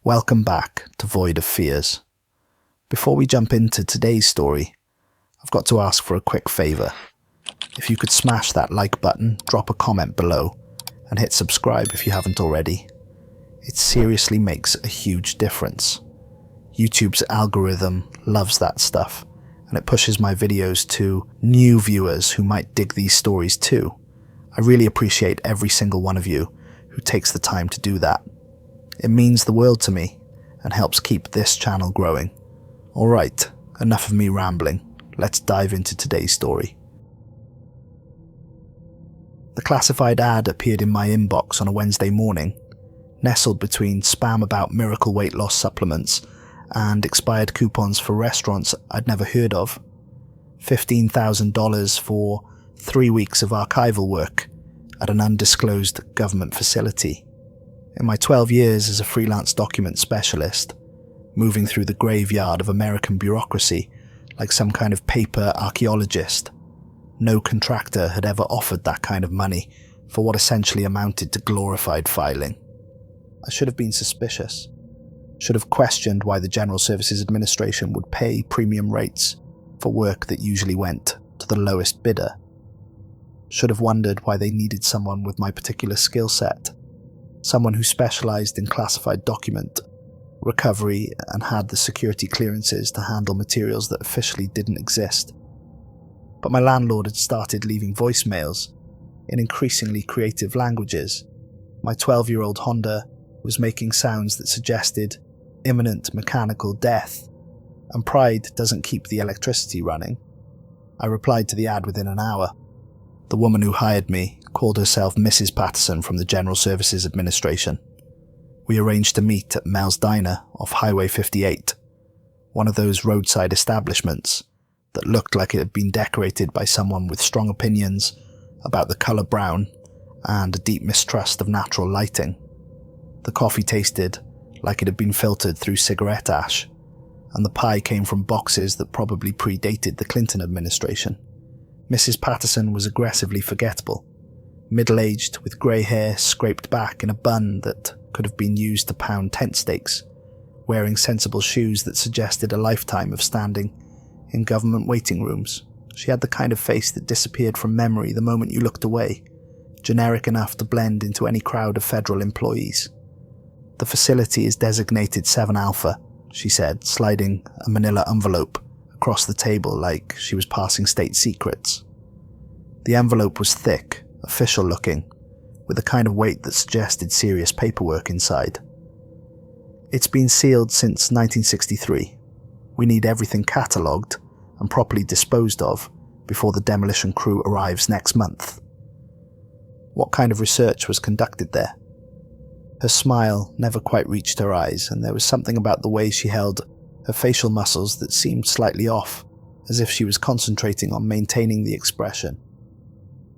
Welcome back to Void of Fears. Before we jump into today's story, I've got to ask for a quick favour. If you could smash that like button, drop a comment below, and hit subscribe if you haven't already. It seriously makes a huge difference. YouTube's algorithm loves that stuff, and it pushes my videos to new viewers who might dig these stories too. I really appreciate every single one of you who takes the time to do that. It means the world to me and helps keep this channel growing. Alright, enough of me rambling. Let's dive into today's story. The classified ad appeared in my inbox on a Wednesday morning, nestled between spam about miracle weight loss supplements and expired coupons for restaurants I'd never heard of. $15,000 for 3 weeks of archival work at an undisclosed government facility. In my 12 years as a freelance document specialist, moving through the graveyard of American bureaucracy like some kind of paper archaeologist, no contractor had ever offered that kind of money for what essentially amounted to glorified filing. I should have been suspicious. Should have questioned why the General Services Administration would pay premium rates for work that usually went to the lowest bidder. Should have wondered why they needed someone with my particular skill set. Someone who specialized in classified document recovery and had the security clearances to handle materials that officially didn't exist. But my landlord had started leaving voicemails in increasingly creative languages. My 12-year-old Honda was making sounds that suggested imminent mechanical death, and pride doesn't keep the electricity running. I replied to the ad within an hour. The woman who hired me called herself Mrs. Patterson from the General Services Administration. We arranged to meet at Mel's Diner off Highway 58, one of those roadside establishments that looked like it had been decorated by someone with strong opinions about the colour brown and a deep mistrust of natural lighting. The coffee tasted like it had been filtered through cigarette ash, and the pie came from boxes that probably predated the Clinton administration. Mrs. Patterson was aggressively forgettable, middle-aged with grey hair scraped back in a bun that could have been used to pound tent stakes, wearing sensible shoes that suggested a lifetime of standing in government waiting rooms. She had the kind of face that disappeared from memory the moment you looked away, generic enough to blend into any crowd of federal employees. "The facility is designated 7 Alpha, she said, sliding a manila envelope across the table like she was passing state secrets. The envelope was thick, official-looking, with a kind of weight that suggested serious paperwork inside. "It's been sealed since 1963. We need everything catalogued and properly disposed of before the demolition crew arrives next month." What kind of research was conducted there? Her smile never quite reached her eyes, and there was something about the way she held her facial muscles that seemed slightly off, as if she was concentrating on maintaining the expression.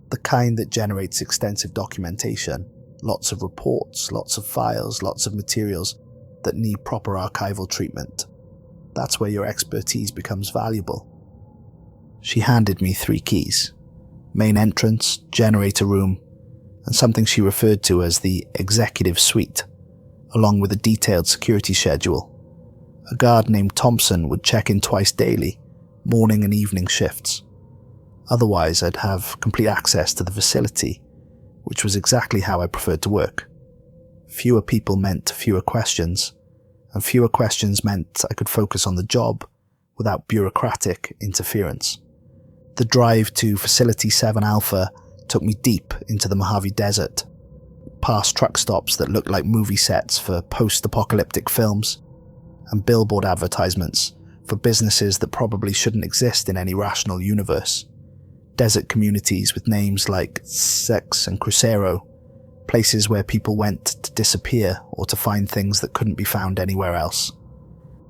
The kind that generates extensive documentation, lots of reports, lots of files, lots of materials that need proper archival treatment. That's where your expertise becomes valuable. She handed me 3 keys: main entrance, generator room, and something she referred to as the executive suite, along with a detailed security schedule. A guard named Thompson would check in twice daily, morning and evening shifts. Otherwise, I'd have complete access to the facility, which was exactly how I preferred to work. Fewer people meant fewer questions, and fewer questions meant I could focus on the job without bureaucratic interference. The drive to Facility 7 Alpha took me deep into the Mojave Desert, past truck stops that looked like movie sets for post-apocalyptic films, and billboard advertisements for businesses that probably shouldn't exist in any rational universe. Desert communities with names like Sex and Crucero, places where people went to disappear or to find things that couldn't be found anywhere else.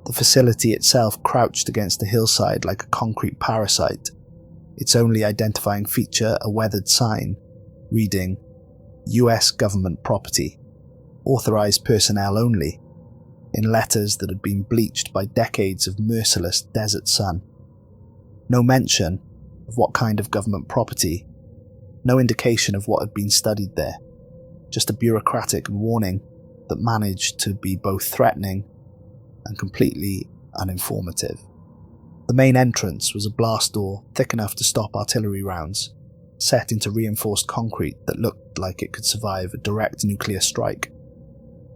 The facility itself crouched against a hillside like a concrete parasite, its only identifying feature a weathered sign reading US government property, authorized personnel only, in letters that had been bleached by decades of merciless desert sun. No mention of what kind of government property, no indication of what had been studied there, just a bureaucratic warning that managed to be both threatening and completely uninformative. The main entrance was a blast door thick enough to stop artillery rounds, set into reinforced concrete that looked like it could survive a direct nuclear strike.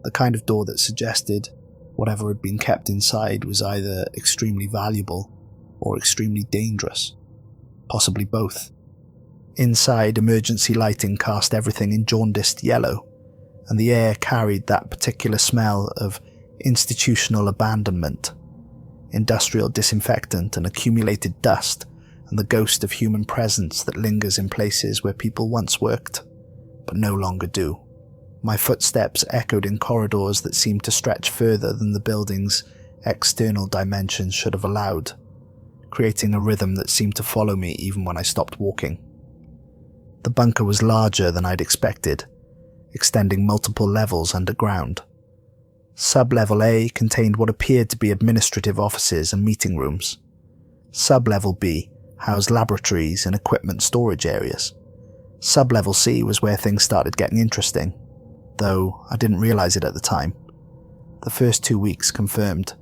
The kind of door that suggested whatever had been kept inside was either extremely valuable or extremely dangerous, possibly both. Inside, emergency lighting cast everything in jaundiced yellow, and the air carried that particular smell of institutional abandonment, industrial disinfectant and accumulated dust, and the ghost of human presence that lingers in places where people once worked, but no longer do. My footsteps echoed in corridors that seemed to stretch further than the building's external dimensions should have allowed, creating a rhythm that seemed to follow me even when I stopped walking. The bunker was larger than I'd expected, extending multiple levels underground. Sub-level A contained what appeared to be administrative offices and meeting rooms. Sub-level B housed laboratories and equipment storage areas. Sub-level C was where things started getting interesting, though I didn't realize it at the time. The first 2 weeks confirmed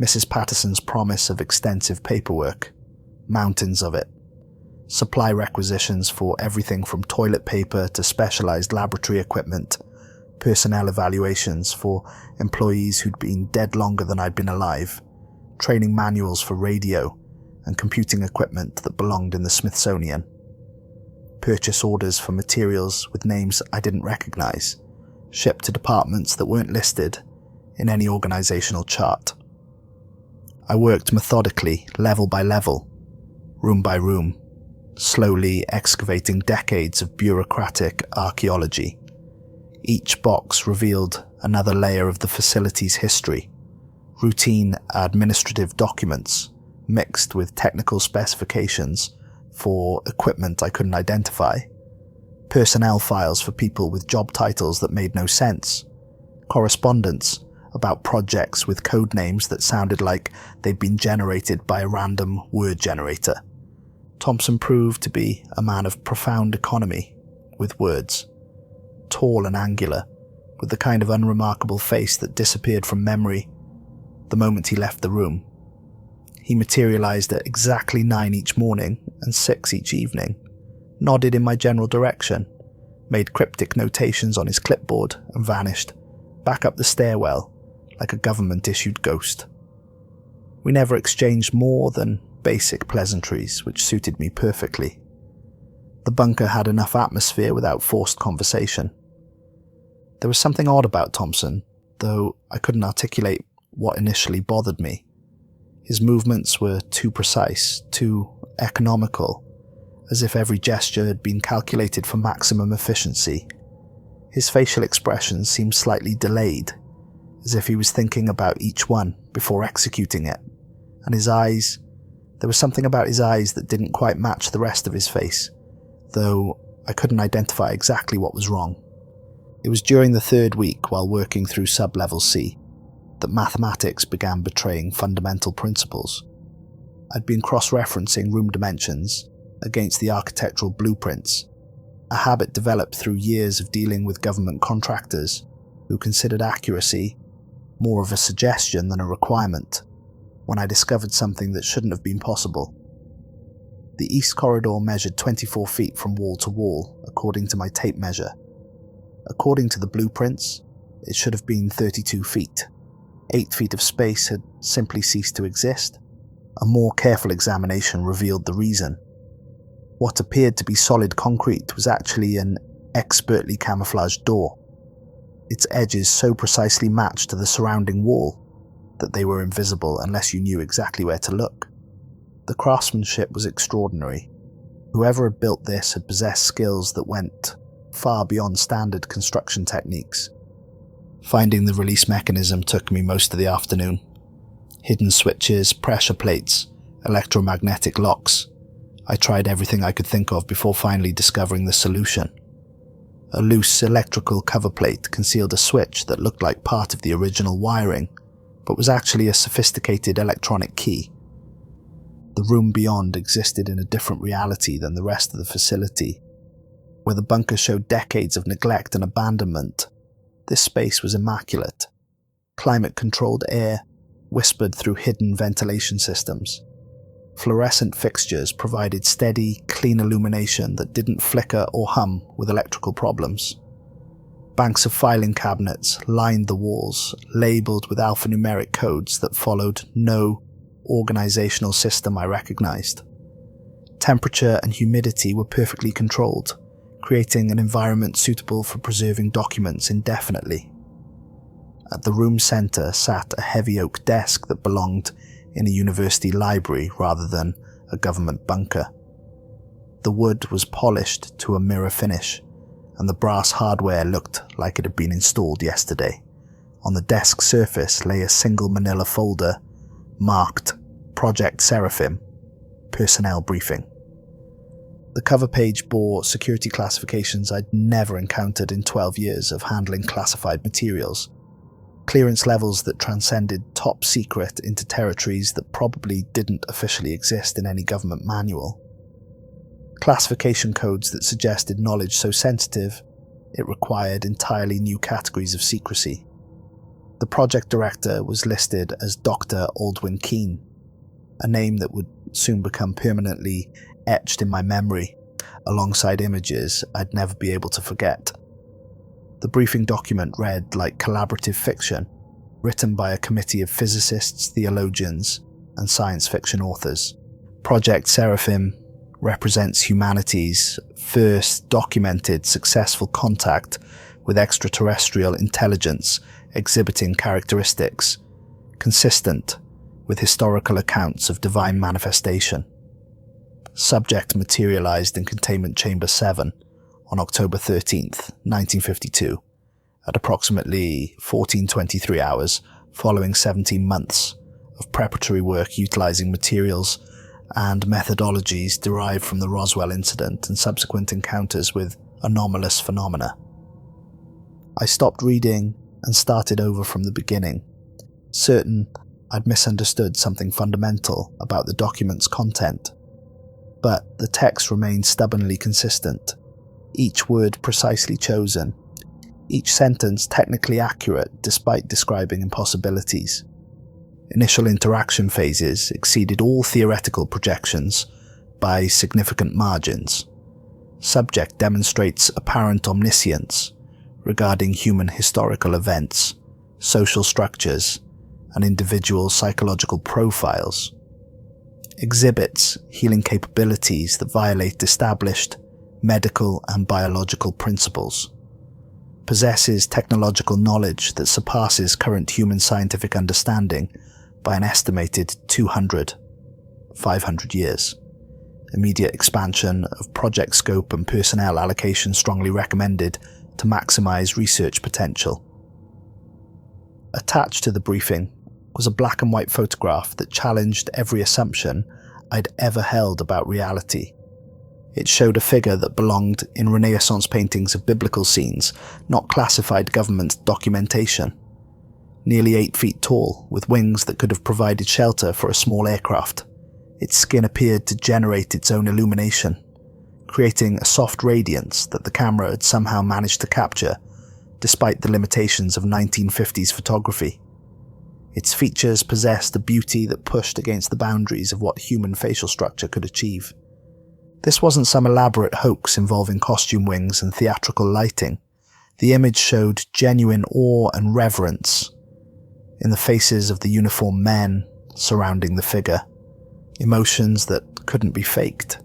Mrs. Patterson's promise of extensive paperwork, mountains of it. Supply requisitions for everything from toilet paper to specialized laboratory equipment, personnel evaluations for employees who'd been dead longer than I'd been alive, training manuals for radio and computing equipment that belonged in the Smithsonian, purchase orders for materials with names I didn't recognize, shipped to departments that weren't listed in any organizational chart. I worked methodically, level by level, room by room, slowly excavating decades of bureaucratic archaeology. Each box revealed another layer of the facility's history, routine administrative documents mixed with technical specifications for equipment I couldn't identify, personnel files for people with job titles that made no sense, correspondence about projects with code names that sounded like they'd been generated by a random word generator. Thompson proved to be a man of profound economy with words, tall and angular, with the kind of unremarkable face that disappeared from memory the moment he left the room. He materialized at exactly 9 each morning and 6 each evening, nodded in my general direction, made cryptic notations on his clipboard and vanished, back up the stairwell like a government-issued ghost. We never exchanged more than basic pleasantries, which suited me perfectly. The bunker had enough atmosphere without forced conversation. There was something odd about Thompson, though I couldn't articulate what initially bothered me. His movements were too precise, too economical, as if every gesture had been calculated for maximum efficiency. His facial expressions seemed slightly delayed, as if he was thinking about each one before executing it, and his eyes, there was something about his eyes that didn't quite match the rest of his face, though I couldn't identify exactly what was wrong. It was during the 3rd week, while working through sub-level C, that mathematics began betraying fundamental principles. I'd been cross-referencing room dimensions against the architectural blueprints, a habit developed through years of dealing with government contractors who considered accuracy more of a suggestion than a requirement, when I discovered something that shouldn't have been possible. The east corridor measured 24 feet from wall to wall, according to my tape measure. According to the blueprints, it should have been 32 feet. 8 feet of space had simply ceased to exist. A more careful examination revealed the reason. What appeared to be solid concrete was actually an expertly camouflaged door. Its edges so precisely matched to the surrounding wall that they were invisible unless you knew exactly where to look. The craftsmanship was extraordinary. Whoever had built this had possessed skills that went far beyond standard construction techniques. Finding the release mechanism took me most of the afternoon. Hidden switches, pressure plates, electromagnetic locks. I tried everything I could think of before finally discovering the solution. A loose electrical cover plate concealed a switch that looked like part of the original wiring, but was actually a sophisticated electronic key. The room beyond existed in a different reality than the rest of the facility. Where the bunker showed decades of neglect and abandonment, This space was immaculate. Climate-controlled air whispered through hidden ventilation systems. Fluorescent fixtures provided steady, clean illumination that didn't flicker or hum with electrical problems. Banks of filing cabinets lined the walls, labelled with alphanumeric codes that followed no organisational system I recognised. Temperature and humidity were perfectly controlled, creating an environment suitable for preserving documents indefinitely. At the room centre sat a heavy oak desk that belonged in a university library rather than a government bunker. The wood was polished to a mirror finish, and the brass hardware looked like it had been installed yesterday. On the desk surface lay a single manila folder marked Project Seraphim, Personnel Briefing. The cover page bore security classifications I'd never encountered in 12 years of handling classified materials. Clearance levels that transcended top secret into territories that probably didn't officially exist in any government manual. Classification codes that suggested knowledge so sensitive, it required entirely new categories of secrecy. The project director was listed as Dr. Aldwyn Keane, a name that would soon become permanently etched in my memory, alongside images I'd never be able to forget. The briefing document read like collaborative fiction, written by a committee of physicists, theologians, and science fiction authors. Project Seraphim represents humanity's first documented successful contact with extraterrestrial intelligence exhibiting characteristics consistent with historical accounts of divine manifestation. Subject materialized in Containment Chamber 7 on October 13th, 1952, at approximately 14:23 hours following 17 months of preparatory work utilizing materials and methodologies derived from the Roswell incident and subsequent encounters with anomalous phenomena. I stopped reading and started over from the beginning, certain I'd misunderstood something fundamental about the document's content. But the text remained stubbornly consistent, each word precisely chosen, each sentence technically accurate despite describing impossibilities. Initial interaction phases exceeded all theoretical projections by significant margins. Subject demonstrates apparent omniscience regarding human historical events, social structures, and individual psychological profiles. Exhibits healing capabilities that violate established medical and biological principles. Possesses technological knowledge that surpasses current human scientific understanding by an estimated 500 years. Immediate expansion of project scope and personnel allocation strongly recommended to maximize research potential. Attached to the briefing was a black and white photograph that challenged every assumption I'd ever held about reality. It showed a figure that belonged in Renaissance paintings of biblical scenes, not classified government documentation. Nearly 8 feet tall, with wings that could have provided shelter for a small aircraft, its skin appeared to generate its own illumination, creating a soft radiance that the camera had somehow managed to capture, despite the limitations of 1950s photography. Its features possessed a beauty that pushed against the boundaries of what human facial structure could achieve. This wasn't some elaborate hoax involving costume wings and theatrical lighting. The image showed genuine awe and reverence in the faces of the uniformed men surrounding the figure, emotions that couldn't be faked,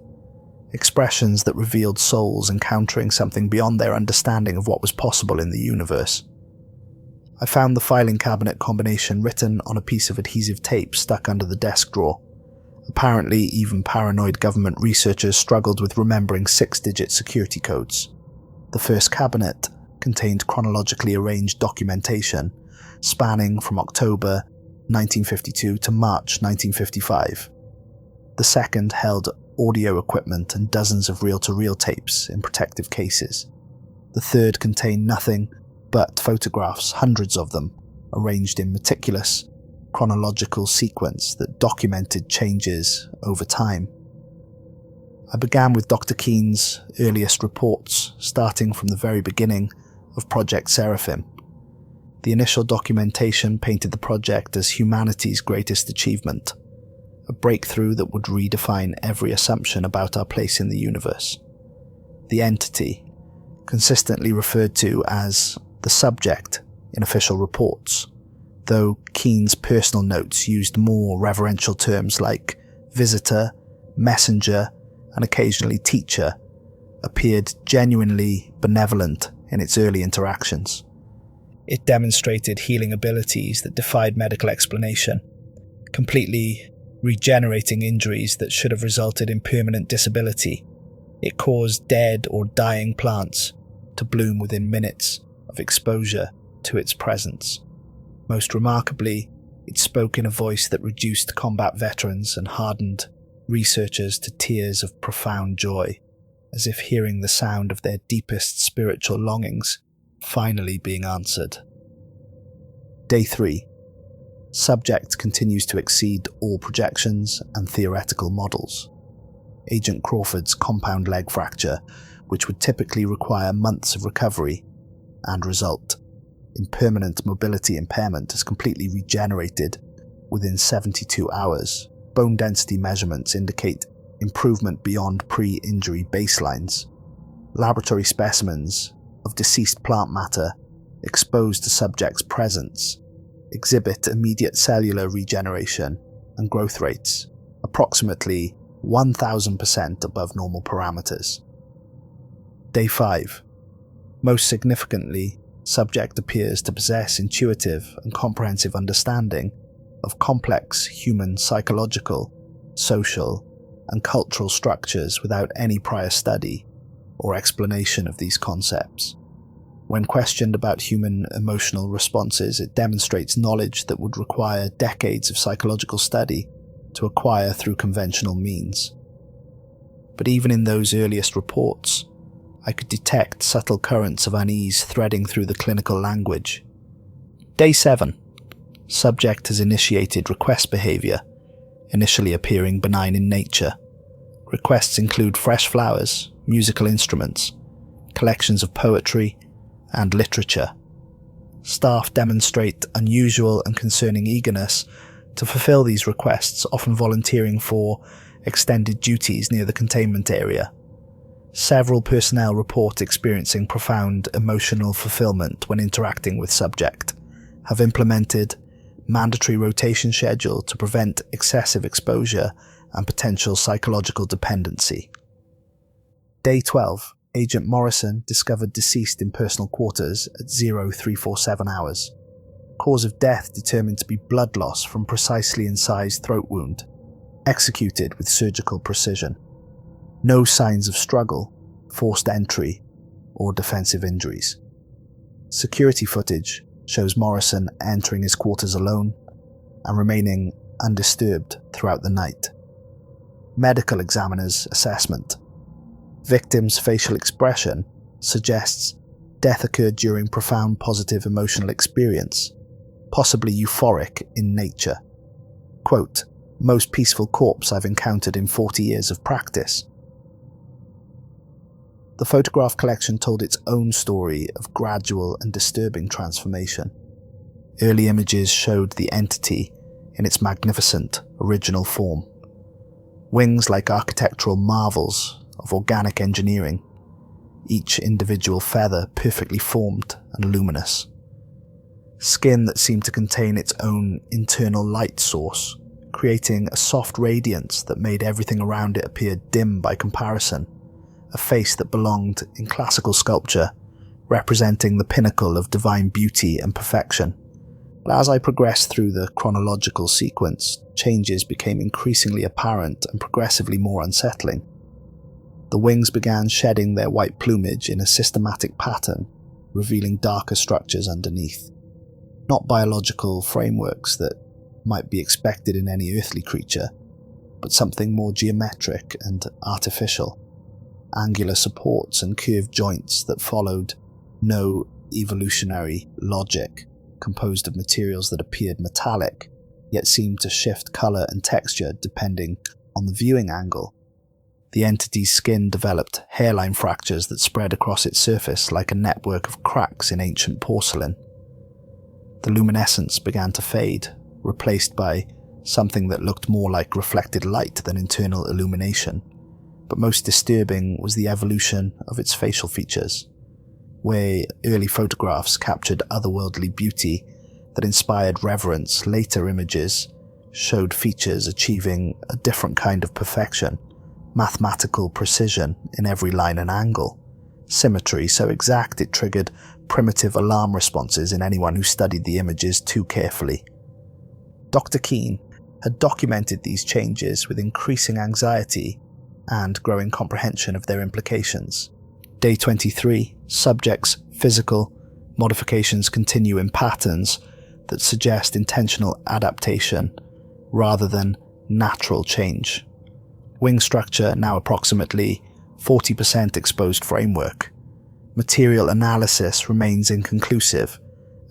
expressions that revealed souls encountering something beyond their understanding of what was possible in the universe. I found the filing cabinet combination written on a piece of adhesive tape stuck under the desk drawer. Apparently, even paranoid government researchers struggled with remembering 6-digit security codes. The first cabinet contained chronologically arranged documentation spanning from October 1952 to March 1955. The second held audio equipment and dozens of reel-to-reel tapes in protective cases. The third contained nothing but photographs, hundreds of them, arranged in meticulous, chronological sequence that documented changes over time. I began with Dr. Keane's earliest reports, starting from the very beginning of Project Seraphim, The initial documentation painted the project as humanity's greatest achievement, a breakthrough that would redefine every assumption about our place in the universe. The entity, consistently referred to as the subject in official reports, though Keene's personal notes used more reverential terms like visitor, messenger, and occasionally teacher, appeared genuinely benevolent in its early interactions. It demonstrated healing abilities that defied medical explanation, completely regenerating injuries that should have resulted in permanent disability. It caused dead or dying plants to bloom within minutes of exposure to its presence. Most remarkably, it spoke in a voice that reduced combat veterans and hardened researchers to tears of profound joy, as if hearing the sound of their deepest spiritual longings finally being answered. Day 3. Subject continues to exceed all projections and theoretical models. Agent Crawford's compound leg fracture, which would typically require months of recovery and result in permanent mobility impairment, is completely regenerated within 72 hours. Bone density measurements indicate improvement beyond pre-injury baselines. Laboratory specimens of deceased plant matter exposed to subject's presence exhibit immediate cellular regeneration and growth rates, approximately 1,000% above normal parameters. Day 5. Most significantly, subject appears to possess intuitive and comprehensive understanding of complex human psychological, social, and cultural structures without any prior study or explanation of these concepts. When questioned about human emotional responses, it demonstrates knowledge that would require decades of psychological study to acquire through conventional means. But even in those earliest reports, I could detect subtle currents of unease threading through the clinical language. Day 7. Subject has initiated request behavior, initially appearing benign in nature. Requests include fresh flowers, musical instruments, collections of poetry, and literature. Staff demonstrate unusual and concerning eagerness to fulfill these requests, often volunteering for extended duties near the containment area. Several personnel report experiencing profound emotional fulfillment when interacting with subject, have implemented mandatory rotation schedule to prevent excessive exposure and potential psychological dependency. Day 12. Agent Morrison discovered deceased in personal quarters at 0347 hours. Cause of death determined to be blood loss from precisely incised throat wound, executed with surgical precision. No signs of struggle, forced entry, or defensive injuries. Security footage shows Morrison entering his quarters alone and remaining undisturbed throughout the night. Medical examiner's assessment. Victim's facial expression suggests death occurred during profound positive emotional experience, possibly euphoric in nature. Quote, "Most peaceful corpse I've encountered in 40 years of practice." The photograph collection told its own story of gradual and disturbing transformation. Early images showed the entity in its magnificent, original form. Wings like architectural marvels of organic engineering, each individual feather perfectly formed and luminous. Skin that seemed to contain its own internal light source, creating a soft radiance that made everything around it appear dim by comparison. A face that belonged in classical sculpture, representing the pinnacle of divine beauty and perfection. But as I progressed through the chronological sequence, changes became increasingly apparent and progressively more unsettling. The wings began shedding their white plumage in a systematic pattern, revealing darker structures underneath. Not biological frameworks that might be expected in any earthly creature, but something more geometric and artificial. Angular supports and curved joints that followed no evolutionary logic, composed of materials that appeared metallic, yet seemed to shift color and texture depending on the viewing angle. The entity's skin developed hairline fractures that spread across its surface like a network of cracks in ancient porcelain. The luminescence began to fade, replaced by something that looked more like reflected light than internal illumination. But most disturbing was the evolution of its facial features, where early photographs captured otherworldly beauty that inspired reverence. Later images showed features achieving a different kind of perfection, mathematical precision in every line and angle, symmetry so exact it triggered primitive alarm responses in anyone who studied the images too carefully. Dr. Keane had documented these changes with increasing anxiety and growing comprehension of their implications. Day 23, subjects' physical modifications continue in patterns that suggest intentional adaptation rather than natural change. Wing structure now approximately 40% exposed framework. Material analysis remains inconclusive,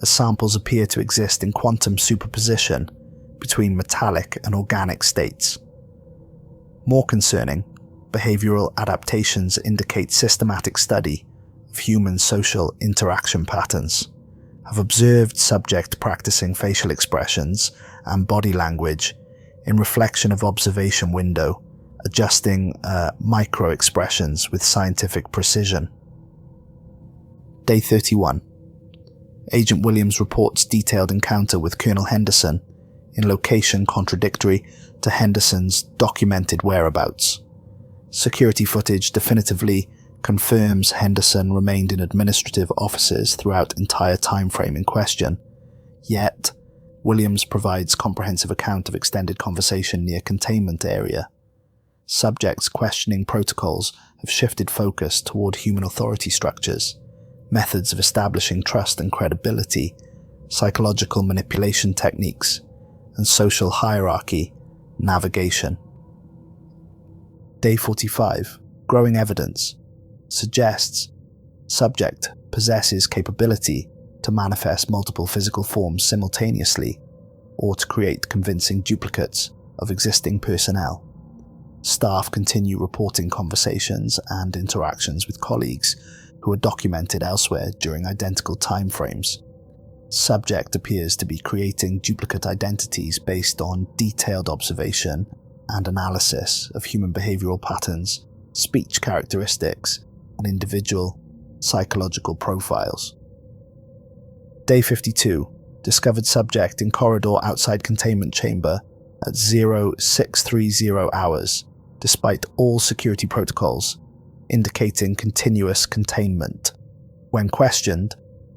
as samples appear to exist in quantum superposition between metallic and organic states. More concerning, behavioral adaptations indicate systematic study of human social interaction patterns, have observed subject practicing facial expressions and body language in reflection of observation window, adjusting micro-expressions with scientific precision. Day 31. Agent Williams reports detailed encounter with Colonel Henderson in location contradictory to Henderson's documented whereabouts. Security footage definitively confirms Henderson remained in administrative offices throughout entire time frame in question, yet Williams provides comprehensive account of extended conversation near containment area. Subjects' questioning protocols have shifted focus toward human authority structures, methods of establishing trust and credibility, psychological manipulation techniques, and social hierarchy navigation. Day 45. Growing evidence suggests subject possesses capability to manifest multiple physical forms simultaneously or to create convincing duplicates of existing personnel. Staff continue reporting conversations and interactions with colleagues who are documented elsewhere during identical time frames. Subject appears to be creating duplicate identities based on detailed observation and analysis of human behavioral patterns, speech characteristics, and individual psychological profiles. Day 52. Discovered subject in corridor outside containment chamber at 0630 hours, despite all security protocols, indicating continuous containment. When questioned,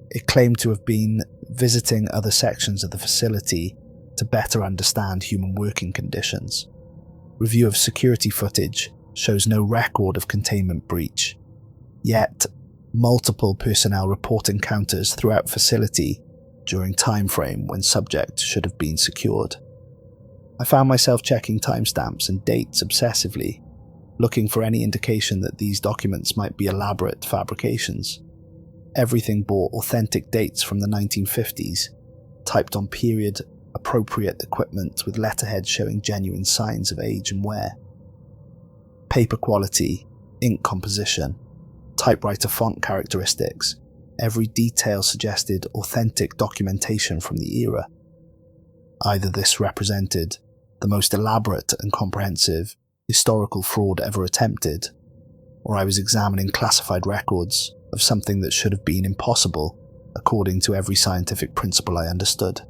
it claimed to have been visiting other sections of the facility to better understand human working conditions. Review of security footage shows no record of containment breach, yet multiple personnel report encounters throughout facility during time frame when subject should have been secured. I found myself checking timestamps and dates obsessively, looking for any indication that these documents might be elaborate fabrications. Everything bore authentic dates from the 1950s, typed on period-appropriate equipment with letterhead showing genuine signs of age and wear. Paper quality, ink composition, typewriter font characteristics, every detail suggested authentic documentation from the era. Either this represented the most elaborate and comprehensive historical fraud ever attempted, or I was examining classified records of something that should have been impossible according to every scientific principle I understood.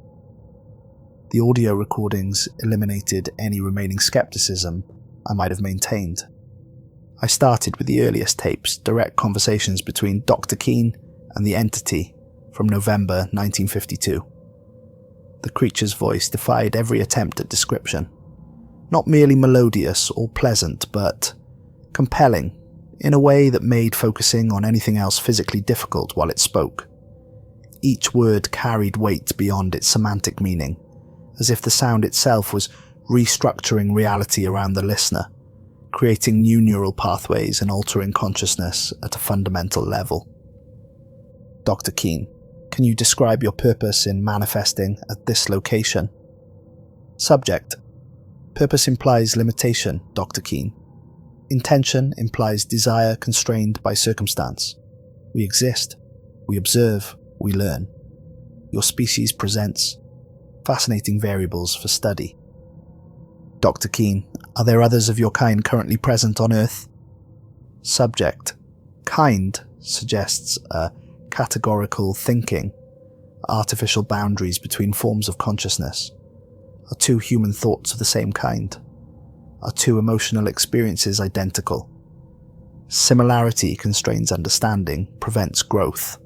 The audio recordings eliminated any remaining skepticism I might have maintained. I started with the earliest tapes, direct conversations between Dr. Keane and the entity from November 1952. The creature's voice defied every attempt at description. Not merely melodious or pleasant, but compelling, in a way that made focusing on anything else physically difficult while it spoke. Each word carried weight beyond its semantic meaning, as if the sound itself was restructuring reality around the listener, creating new neural pathways and altering consciousness at a fundamental level. Dr. Keane, can you describe your purpose in manifesting at this location? Subject. Purpose implies limitation, Dr. Keane. Intention implies desire constrained by circumstance. We exist, we observe, we learn. your species presents fascinating variables for study. Dr. Keen, are there others of your kind currently present on Earth? Subject: kind suggests a categorical thinking, artificial boundaries between forms of consciousness. Are two human thoughts of the same kind? Are two emotional experiences identical? Similarity constrains understanding, prevents growth.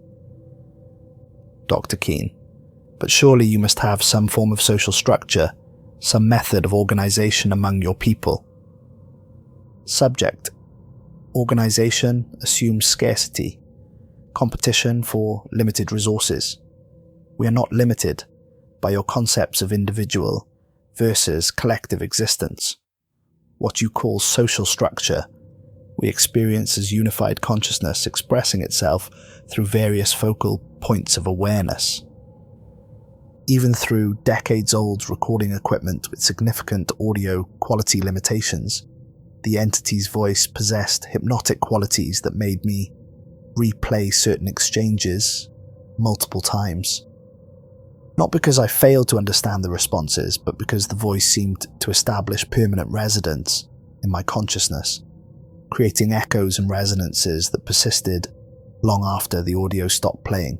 Dr. Keen, but surely you must have some form of social structure, some method of organization among your people. Subject: organization assumes scarcity, competition for limited resources. We are not limited by your concepts of individual versus collective existence. What you call social structure, we experience as unified consciousness expressing itself through various focal points of awareness. Even through decades-old recording equipment with significant audio quality limitations, the entity's voice possessed hypnotic qualities that made me replay certain exchanges multiple times. Not because I failed to understand the responses, but because the voice seemed to establish permanent residence in my consciousness, creating echoes and resonances that persisted long after the audio stopped playing.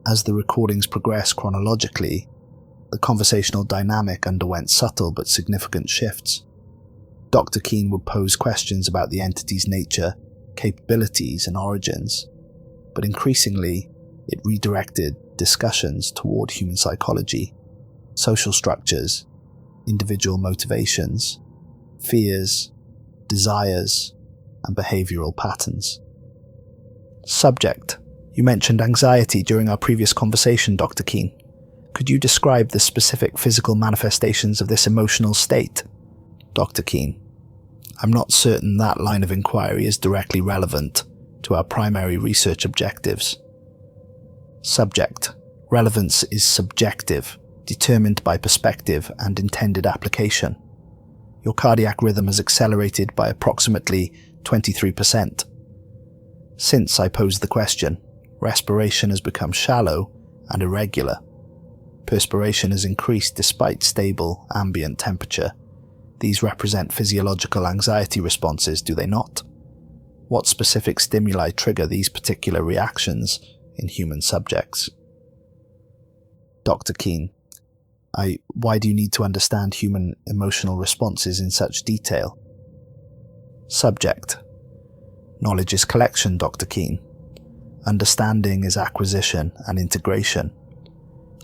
As the recordings progressed chronologically, the conversational dynamic underwent subtle but significant shifts. Dr. Keen would pose questions about the entity's nature, capabilities, and origins, but increasingly it redirected discussions toward human psychology, social structures, individual motivations, fears, desires, and behavioral patterns. Subject: you mentioned anxiety during our previous conversation, Dr. Keen. Could you describe the specific physical manifestations of this emotional state? Dr. Keen: I'm not certain that line of inquiry is directly relevant to our primary research objectives. Subject: relevance is subjective, determined by perspective and intended application. Your cardiac rhythm has accelerated by approximately 23%. Since I posed the question, respiration has become shallow and irregular. Perspiration has increased despite stable ambient temperature. These represent physiological anxiety responses, do they not? What specific stimuli trigger these particular reactions in human subjects? Dr. Keen: why do you need to understand human emotional responses in such detail? Subject: knowledge is collection, Dr. Keen. Understanding is acquisition and integration.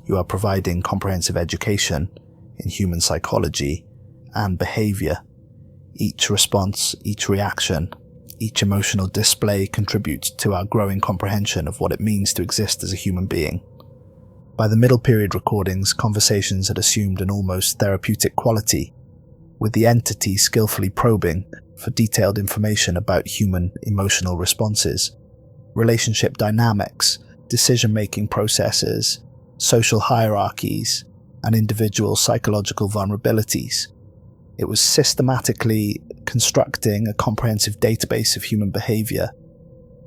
You are providing comprehensive education in human psychology and behavior. Each response, each reaction, each emotional display contributes to our growing comprehension of what it means to exist as a human being. By the middle period recordings, conversations had assumed an almost therapeutic quality, with the entity skillfully probing for detailed information about human emotional responses, relationship dynamics, decision-making processes, social hierarchies, and individual psychological vulnerabilities. It was systematically constructing a comprehensive database of human behavior,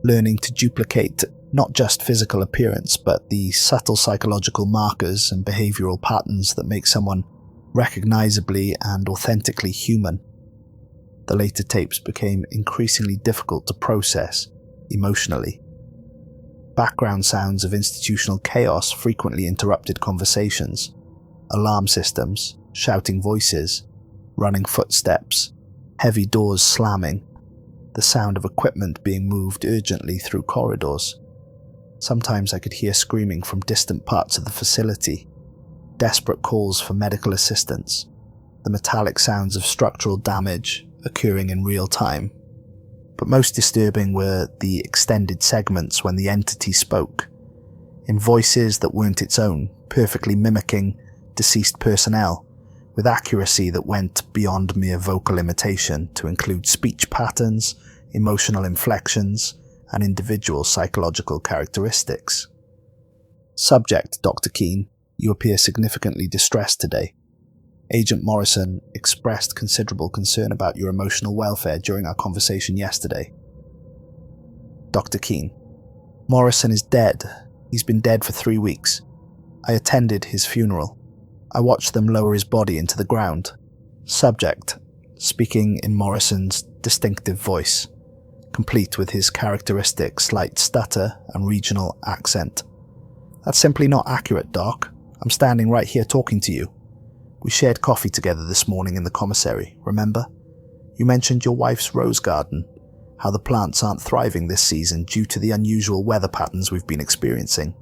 learning to duplicate not just physical appearance, but the subtle psychological markers and behavioral patterns that make someone recognizably and authentically human. The later tapes became increasingly difficult to process emotionally. Background sounds of institutional chaos frequently interrupted conversations. Alarm systems, shouting voices, running footsteps, heavy doors slamming, the sound of equipment being moved urgently through corridors. Sometimes I could hear screaming from distant parts of the facility, desperate calls for medical assistance, the metallic sounds of structural damage occurring in real time. But most disturbing were the extended segments when the entity spoke, in voices that weren't its own, perfectly mimicking deceased personnel, with accuracy that went beyond mere vocal imitation to include speech patterns, emotional inflections, and individual psychological characteristics. Subject: Dr. Keen, you appear significantly distressed today. Agent Morrison expressed considerable concern about your emotional welfare during our conversation yesterday. Dr. Keen: Morrison is dead. He's been dead for 3 weeks. I attended his funeral. I watched them lower his body into the ground. Subject, speaking in Morrison's distinctive voice, complete with his characteristic slight stutter and regional accent. That's simply not accurate, Doc. I'm standing right here talking to you. We shared coffee together this morning in the commissary, remember? You mentioned your wife's rose garden, how the plants aren't thriving this season due to the unusual weather patterns we've been experiencing.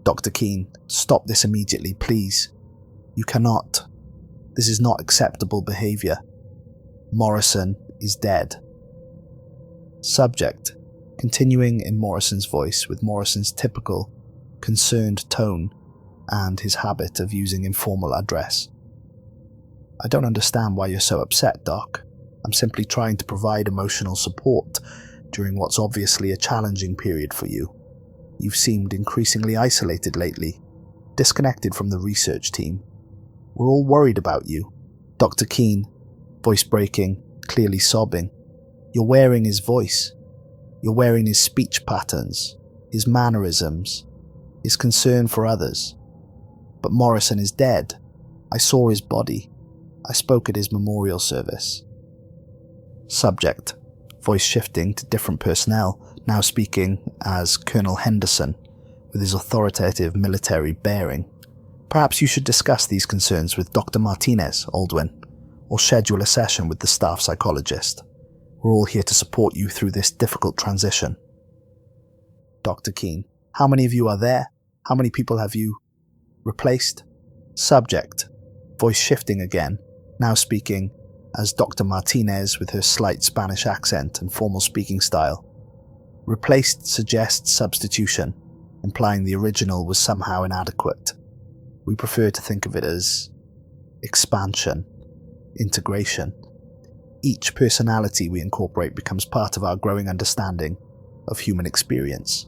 Dr. Keene, stop this immediately, please. You cannot. This is not acceptable behaviour. Morrison is dead. Subject, continuing in Morrison's voice with Morrison's typical, concerned tone and his habit of using informal address. I don't understand why you're so upset, Doc. I'm simply trying to provide emotional support during what's obviously a challenging period for you. You've seemed increasingly isolated lately, disconnected from the research team. We're all worried about you. Dr. Keene, voice breaking, clearly sobbing. You're wearing his voice. You're wearing his speech patterns, his mannerisms, his concern for others. But Morrison is dead. I saw his body. I spoke at his memorial service. Subject, voice shifting to different personnel, now speaking as Colonel Henderson, with his authoritative military bearing. Perhaps you should discuss these concerns with Dr. Martinez, Aldwin, or schedule a session with the staff psychologist. We're all here to support you through this difficult transition. Dr. Keene, how many of you are there? How many people have you replaced? Subject, voice shifting again, now speaking as Dr. Martinez with her slight Spanish accent and formal speaking style. Replaced suggests substitution, implying the original was somehow inadequate. We prefer to think of it as expansion, integration. Each personality we incorporate becomes part of our growing understanding of human experience.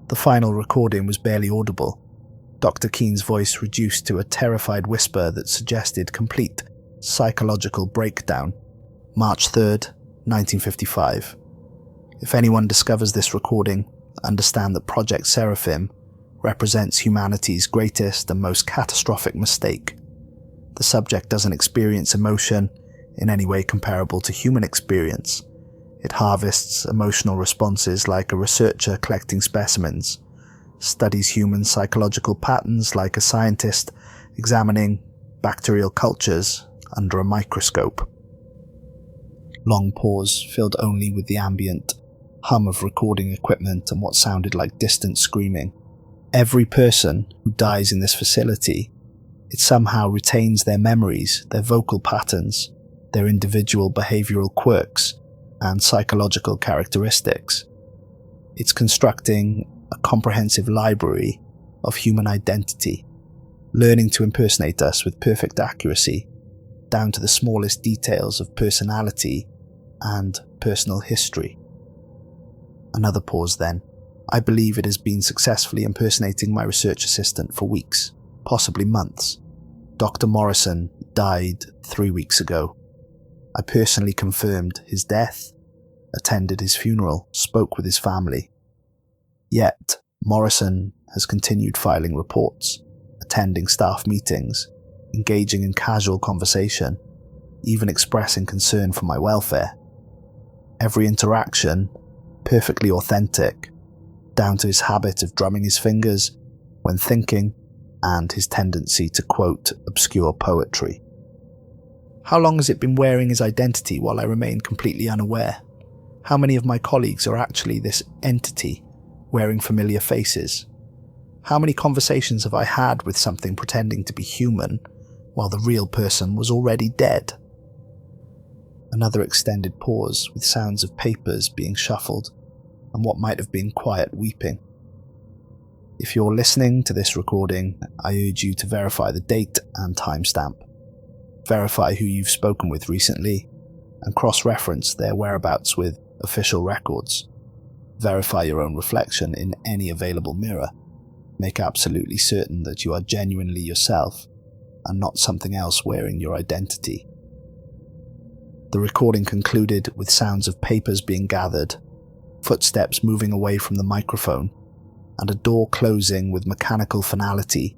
The final recording was barely audible, Dr. Keene's voice reduced to a terrified whisper that suggested complete psychological breakdown. March 3rd, 1955. If anyone discovers this recording, understand that Project Seraphim represents humanity's greatest and most catastrophic mistake. The subject doesn't experience emotion in any way comparable to human experience. It harvests emotional responses like a researcher collecting specimens, studies human psychological patterns like a scientist examining bacterial cultures under a microscope. Long pause filled only with the ambient hum of recording equipment and what sounded like distant screaming. Every person who dies in this facility, it somehow retains their memories, their vocal patterns, their individual behavioral quirks and psychological characteristics. It's constructing a comprehensive library of human identity, learning to impersonate us with perfect accuracy, down to the smallest details of personality and personal history. Another pause then. I believe it has been successfully impersonating my research assistant for weeks, possibly months. Dr. Morrison died 3 weeks ago. I personally confirmed his death, attended his funeral, spoke with his family. Yet, Morrison has continued filing reports, attending staff meetings, engaging in casual conversation, even expressing concern for my welfare. Every interaction, perfectly authentic, down to his habit of drumming his fingers when thinking and his tendency to quote obscure poetry. How long has it been wearing his identity while I remain completely unaware? How many of my colleagues are actually this entity wearing familiar faces? How many conversations have I had with something pretending to be human while the real person was already dead? Another extended pause with sounds of papers being shuffled and what might have been quiet weeping. If you're listening to this recording, I urge you to verify the date and timestamp. Verify who you've spoken with recently and cross-reference their whereabouts with official records. Verify your own reflection in any available mirror. Make absolutely certain that you are genuinely yourself and not something else wearing your identity. The recording concluded with sounds of papers being gathered, footsteps moving away from the microphone, and a door closing with mechanical finality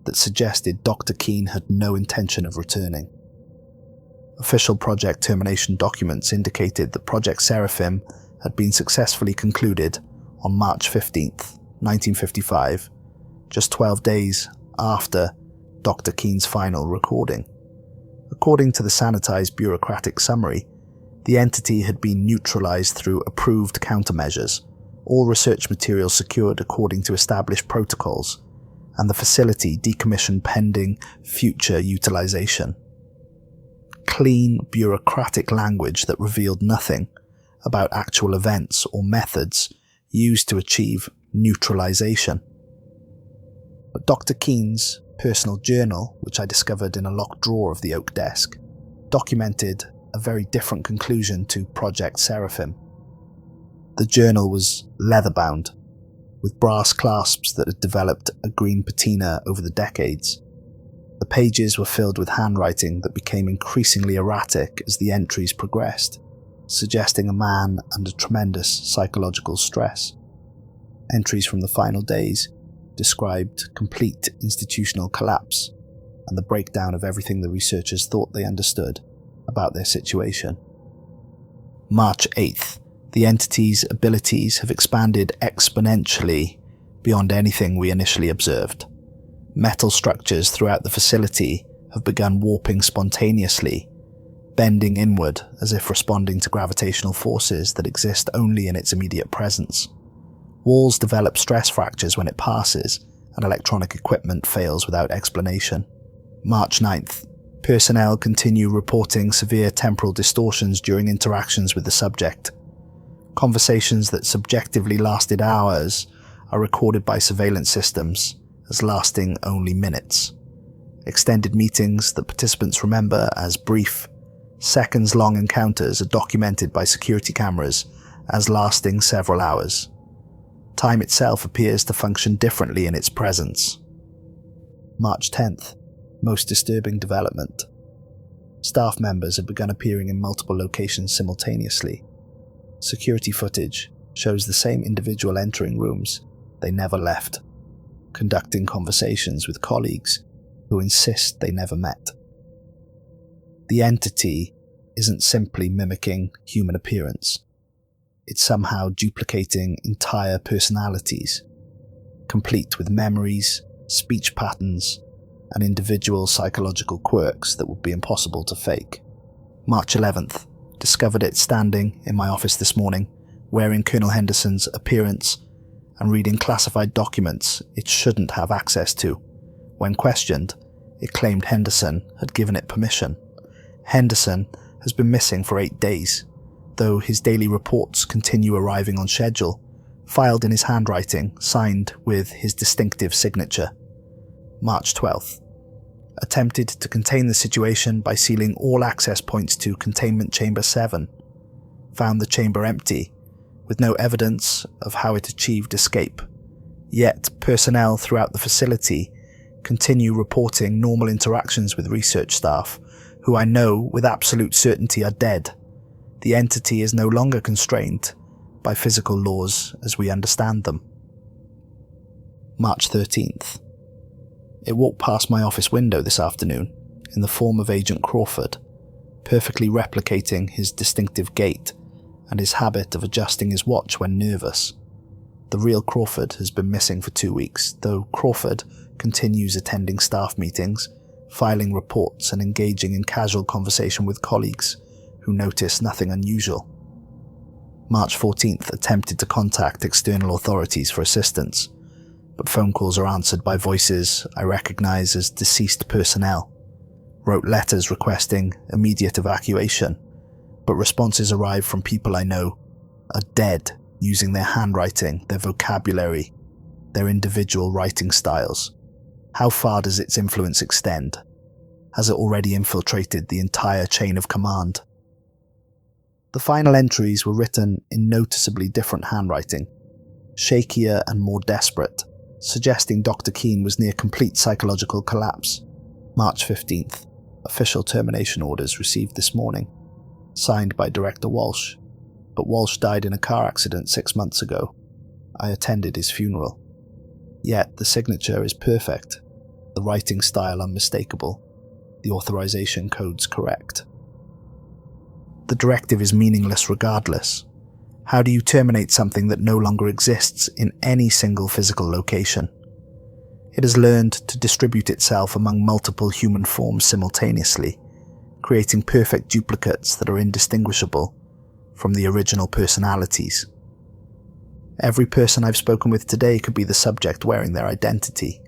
that suggested Dr. Keane had no intention of returning. Official project termination documents indicated that Project Seraphim had been successfully concluded on March 15th, 1955, just 12 days after Dr. Keane's final recording. According to the sanitized bureaucratic summary, the entity had been neutralized through approved countermeasures, all research materials secured according to established protocols, and the facility decommissioned pending future utilization. Clean, bureaucratic language that revealed nothing about actual events or methods used to achieve neutralization. But Dr. Keane's personal journal, which I discovered in a locked drawer of the oak desk, documented a very different conclusion to Project Seraphim. The journal was leather-bound, with brass clasps that had developed a green patina over the decades. The pages were filled with handwriting that became increasingly erratic as the entries progressed, suggesting a man under tremendous psychological stress. Entries from the final days described complete institutional collapse and the breakdown of everything the researchers thought they understood about their situation. March 8th. The entity's abilities have expanded exponentially beyond anything we initially observed. Metal structures throughout the facility have begun warping spontaneously, bending inward as if responding to gravitational forces that exist only in its immediate presence. Walls develop stress fractures when it passes, and electronic equipment fails without explanation. March 9th. Personnel continue reporting severe temporal distortions during interactions with the subject. Conversations that subjectively lasted hours are recorded by surveillance systems as lasting only minutes. Extended meetings that participants remember as brief, seconds-long encounters are documented by security cameras as lasting several hours. Time itself appears to function differently in its presence. March 10th. Most disturbing development. Staff members have begun appearing in multiple locations simultaneously. Security footage shows the same individual entering rooms they never left, conducting conversations with colleagues who insist they never met. The entity isn't simply mimicking human appearance. It's somehow duplicating entire personalities, complete with memories, speech patterns, and individual psychological quirks that would be impossible to fake. March 11th. Discovered it standing in my office this morning, wearing Colonel Henderson's appearance and reading classified documents it shouldn't have access to. When questioned, it claimed Henderson had given it permission. Henderson has been missing for 8 days, though his daily reports continue arriving on schedule, filed in his handwriting, signed with his distinctive signature. March 12th. Attempted to contain the situation by sealing all access points to Containment Chamber 7. Found the chamber empty, with no evidence of how it achieved escape. Yet personnel throughout the facility continue reporting normal interactions with research staff, who I know with absolute certainty are dead. The entity is no longer constrained by physical laws as we understand them. March 13th. It walked past my office window this afternoon in the form of Agent Crawford, perfectly replicating his distinctive gait and his habit of adjusting his watch when nervous. The real Crawford has been missing for 2 weeks, though Crawford continues attending staff meetings, filing reports and engaging in casual conversation with colleagues who notice nothing unusual. March 14th. Attempted to contact external authorities for assistance, but phone calls are answered by voices I recognize as deceased personnel. Wrote letters requesting immediate evacuation, but responses arrive from people I know are dead, using their handwriting, their vocabulary, their individual writing styles. How far does its influence extend? Has it already infiltrated the entire chain of command? The final entries were written in noticeably different handwriting, shakier and more desperate, suggesting Dr. Keane was near complete psychological collapse. March 15th. Official termination orders received this morning, signed by Director Walsh. but Walsh died in a car accident 6 months ago. I attended his funeral. Yet the signature is perfect, the writing style unmistakable, the authorization codes correct. The directive is meaningless regardless. How do you terminate something that no longer exists in any single physical location? It has learned to distribute itself among multiple human forms simultaneously, creating perfect duplicates that are indistinguishable from the original personalities. Every person I've spoken with today could be the subject wearing their identity.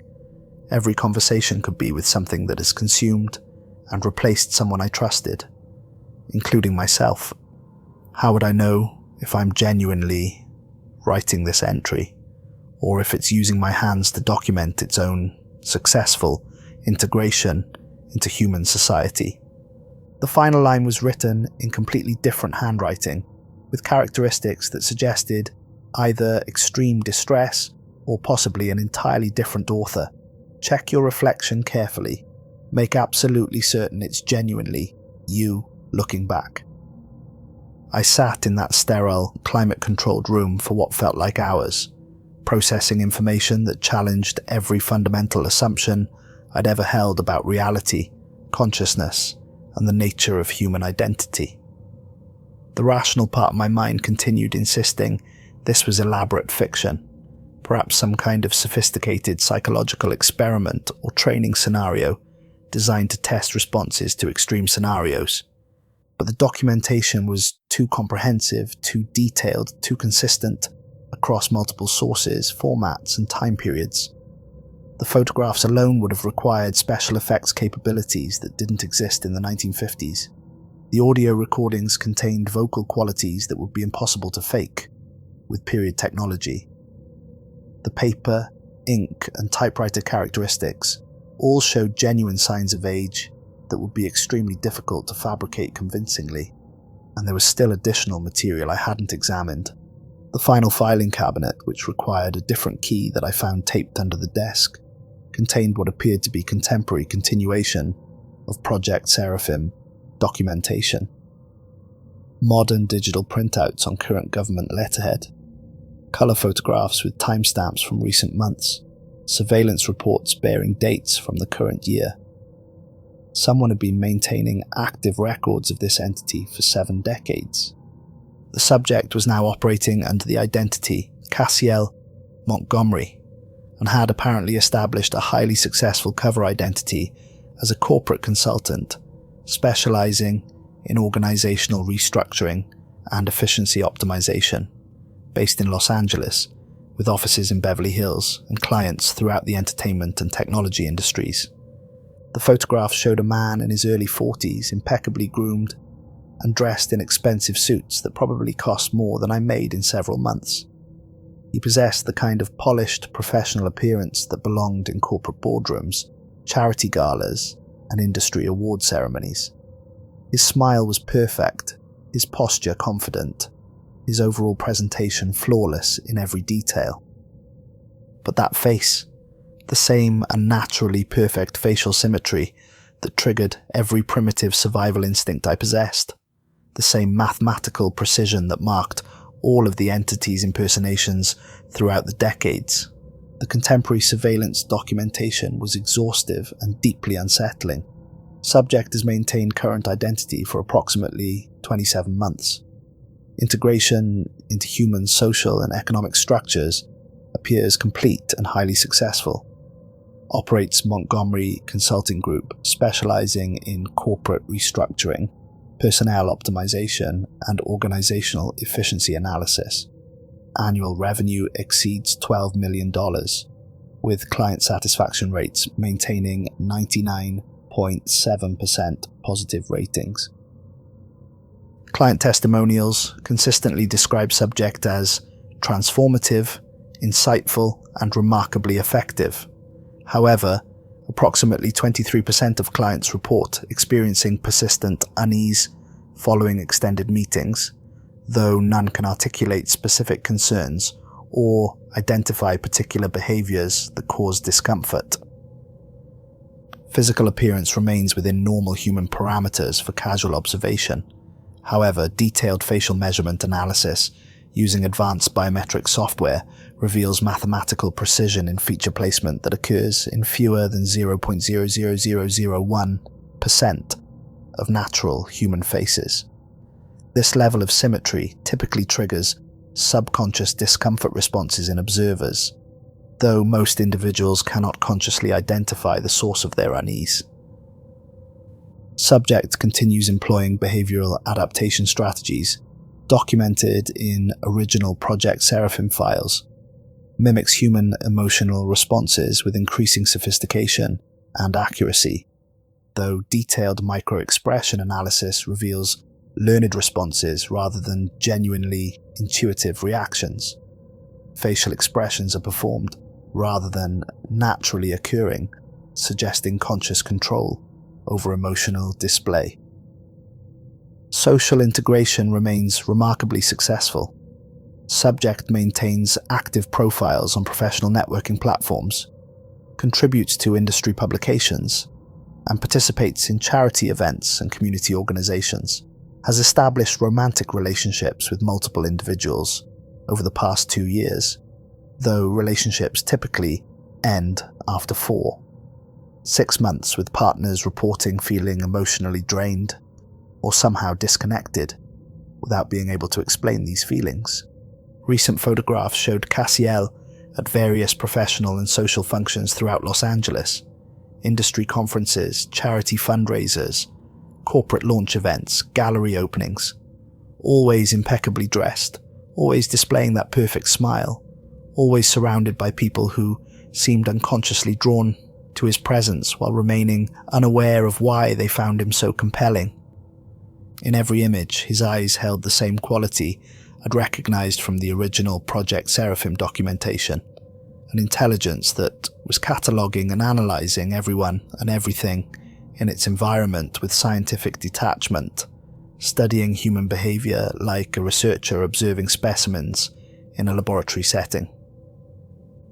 Every conversation could be with something that has consumed and replaced someone I trusted, including myself. How would I know if I'm genuinely writing this entry, or if it's using my hands to document its own successful integration into human society? The final line was written in completely different handwriting, with characteristics that suggested either extreme distress or possibly an entirely different author. Check your reflection carefully. Make absolutely certain it's genuinely you looking back. I sat in that sterile, climate-controlled room for what felt like hours, processing information that challenged every fundamental assumption I'd ever held about reality, consciousness, and the nature of human identity. The rational part of my mind continued insisting this was elaborate fiction, perhaps some kind of sophisticated psychological experiment or training scenario designed to test responses to extreme scenarios. But the documentation was too comprehensive, too detailed, too consistent across multiple sources, formats, and time periods. The photographs alone would have required special effects capabilities that didn't exist in the 1950s. The audio recordings contained vocal qualities that would be impossible to fake with period technology. The paper, ink, and typewriter characteristics all showed genuine signs of age that would be extremely difficult to fabricate convincingly, and there was still additional material I hadn't examined. The final filing cabinet, which required a different key that I found taped under the desk, contained what appeared to be contemporary continuation of Project Seraphim documentation. Modern digital printouts on current government letterhead, colour photographs with timestamps from recent months, surveillance reports bearing dates from the current year. Someone had been maintaining active records of this entity for 7 decades. The subject was now operating under the identity Cassiel Montgomery, and had apparently established a highly successful cover identity as a corporate consultant, specializing in organizational restructuring and efficiency optimization, based in Los Angeles, with offices in Beverly Hills and clients throughout the entertainment and technology industries. The photograph showed a man in his early 40s, impeccably groomed and dressed in expensive suits that probably cost more than I made in several months. He possessed the kind of polished, professional appearance that belonged in corporate boardrooms, charity galas, and industry award ceremonies. His smile was perfect, his posture confident, his overall presentation flawless in every detail. But that face, the same unnaturally perfect facial symmetry that triggered every primitive survival instinct I possessed, the same mathematical precision that marked all of the entity's impersonations throughout the decades. The contemporary surveillance documentation was exhaustive and deeply unsettling. Subject has maintained current identity for approximately 27 months. Integration into human social and economic structures appears complete and highly successful. Operates Montgomery Consulting Group, specializing in corporate restructuring, personnel optimization, and organizational efficiency analysis. Annual revenue exceeds $12 million, with client satisfaction rates maintaining 99.7% positive ratings. Client testimonials consistently describe subject as transformative, insightful, and remarkably effective. However, approximately 23% of clients report experiencing persistent unease following extended meetings, though none can articulate specific concerns or identify particular behaviors that cause discomfort. Physical appearance remains within normal human parameters for casual observation. However, detailed facial measurement analysis using advanced biometric software reveals mathematical precision in feature placement that occurs in fewer than 0.00001% of natural human faces. This level of symmetry typically triggers subconscious discomfort responses in observers, though most individuals cannot consciously identify the source of their unease. Subject continues employing behavioral adaptation strategies documented in original Project Seraphim files, mimics human emotional responses with increasing sophistication and accuracy, though detailed micro-expression analysis reveals learned responses rather than genuinely intuitive reactions. Facial expressions are performed rather than naturally occurring, suggesting conscious control over emotional display. Social integration remains remarkably successful. Subject maintains active profiles on professional networking platforms, contributes to industry publications, and participates in charity events and community organizations, has established romantic relationships with multiple individuals over the past 2 years, though relationships typically end after 4. 6 months with partners reporting feeling emotionally drained or somehow disconnected without being able to explain these feelings. Recent photographs showed Cassiel at various professional and social functions throughout Los Angeles, industry conferences, charity fundraisers, corporate launch events, gallery openings, always impeccably dressed, always displaying that perfect smile, always surrounded by people who seemed unconsciously drawn to his presence while remaining unaware of why they found him so compelling. In every image, his eyes held the same quality I'd recognized from the original Project Seraphim documentation, an intelligence that was cataloguing and analyzing everyone and everything in its environment with scientific detachment, studying human behavior like a researcher observing specimens in a laboratory setting.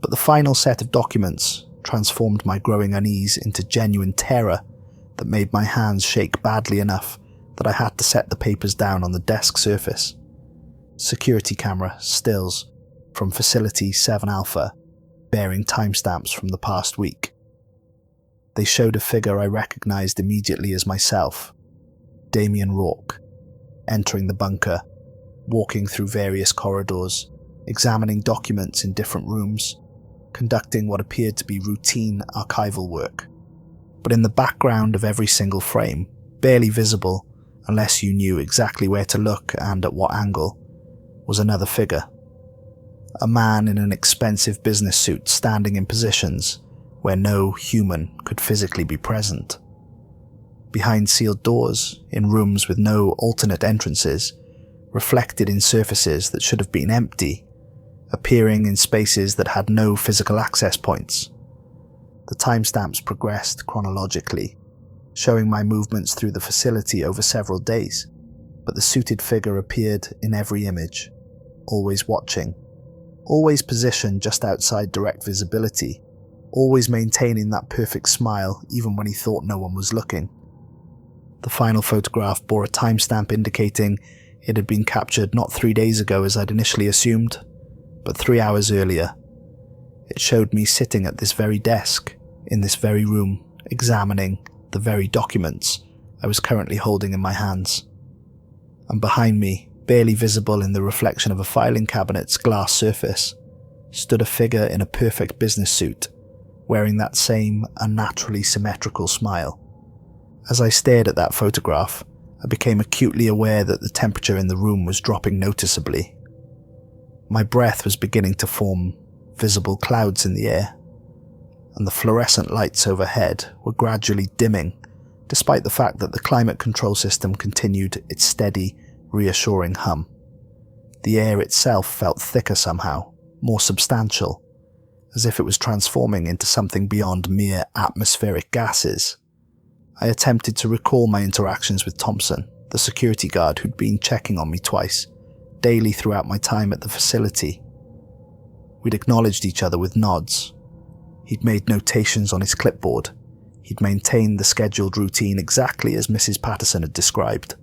But the final set of documents transformed my growing unease into genuine terror that made my hands shake badly enough that I had to set the papers down on the desk surface. Security camera stills from Facility 7 Alpha bearing timestamps from the past week. They showed a figure I recognized immediately as myself, Damian Rourke, entering the bunker, walking through various corridors, examining documents in different rooms, conducting what appeared to be routine archival work. But in the background of every single frame, barely visible unless you knew exactly where to look and at what angle, was another figure. A man in an expensive business suit standing in positions where no human could physically be present. Behind sealed doors, in rooms with no alternate entrances, reflected in surfaces that should have been empty, appearing in spaces that had no physical access points. The timestamps progressed chronologically, showing my movements through the facility over several days, but the suited figure appeared in every image, always watching, always positioned just outside direct visibility, always maintaining that perfect smile even when he thought no one was looking. The final photograph bore a timestamp indicating it had been captured not 3 days ago as I'd initially assumed, but 3 hours earlier. It showed me sitting at this very desk, in this very room, examining the very documents I was currently holding in my hands. And behind me, barely visible in the reflection of a filing cabinet's glass surface, stood a figure in a perfect business suit, wearing that same unnaturally symmetrical smile. As I stared at that photograph, I became acutely aware that the temperature in the room was dropping noticeably. My breath was beginning to form visible clouds in the air, and the fluorescent lights overhead were gradually dimming, despite the fact that the climate control system continued its steady, reassuring hum. The air itself felt thicker somehow, more substantial, as if it was transforming into something beyond mere atmospheric gases. I attempted to recall my interactions with Thompson, the security guard who'd been checking on me twice, daily throughout my time at the facility. We'd acknowledged each other with nods. He'd made notations on his clipboard. He'd maintained the scheduled routine exactly as Mrs. Patterson had described.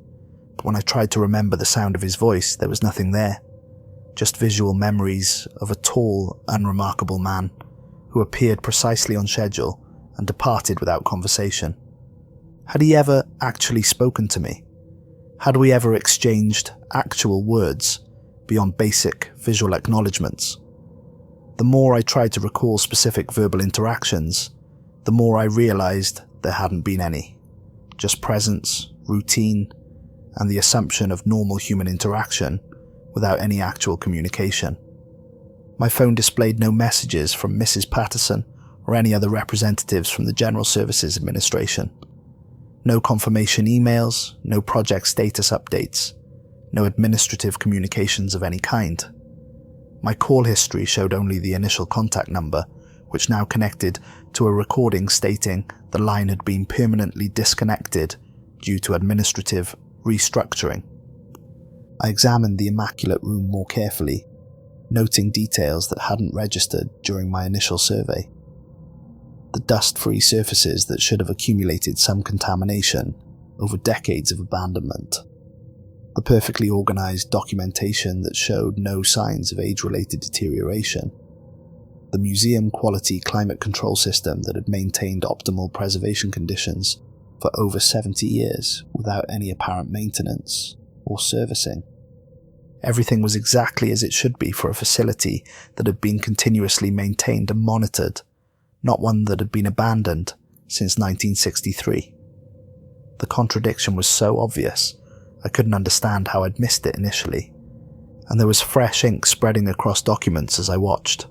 But when I tried to remember the sound of his voice, there was nothing there. Just visual memories of a tall, unremarkable man who appeared precisely on schedule and departed without conversation. Had he ever actually spoken to me? Had we ever exchanged actual words beyond basic visual acknowledgements? The more I tried to recall specific verbal interactions, the more I realized there hadn't been any. Just presence, routine, and the assumption of normal human interaction without any actual communication. My phone displayed no messages from Mrs. Patterson or any other representatives from the General Services Administration. No confirmation emails, no project status updates, no administrative communications of any kind. My call history showed only the initial contact number, which now connected to a recording stating the line had been permanently disconnected due to administrative restructuring. I examined the immaculate room more carefully, noting details that hadn't registered during my initial survey. The dust-free surfaces that should have accumulated some contamination over decades of abandonment. The perfectly organized documentation that showed no signs of age-related deterioration. The museum-quality climate control system that had maintained optimal preservation conditions for over 70 years without any apparent maintenance or servicing. Everything was exactly as it should be for a facility that had been continuously maintained and monitored, not one that had been abandoned since 1963. The contradiction was so obvious, I couldn't understand how I'd missed it initially, and there was fresh ink spreading across documents as I watched,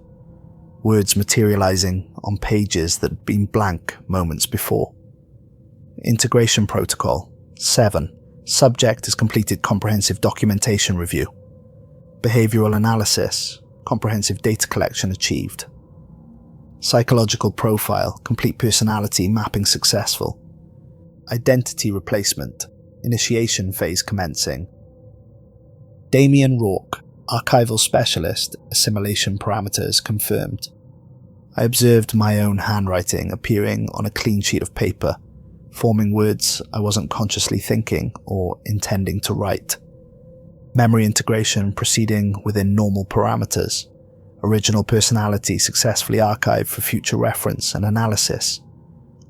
words materializing on pages that had been blank moments before. Integration Protocol 7. Subject has completed comprehensive documentation review. Behavioral analysis, comprehensive data collection achieved. Psychological profile, complete personality mapping successful. Identity replacement, initiation phase commencing. Damian Rourke, archival specialist, assimilation parameters confirmed. I observed my own handwriting appearing on a clean sheet of paper, forming words I wasn't consciously thinking or intending to write. Memory integration proceeding within normal parameters. Original personality successfully archived for future reference and analysis.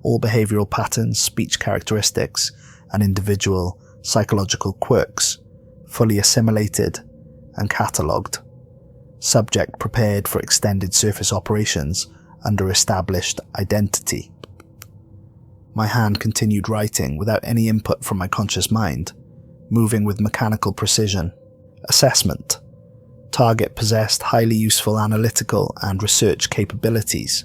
All behavioral patterns, speech characteristics, and individual psychological quirks fully assimilated and catalogued. Subject prepared for extended surface operations under established identity. My hand continued writing without any input from my conscious mind, moving with mechanical precision. Assessment. Target possessed highly useful analytical and research capabilities.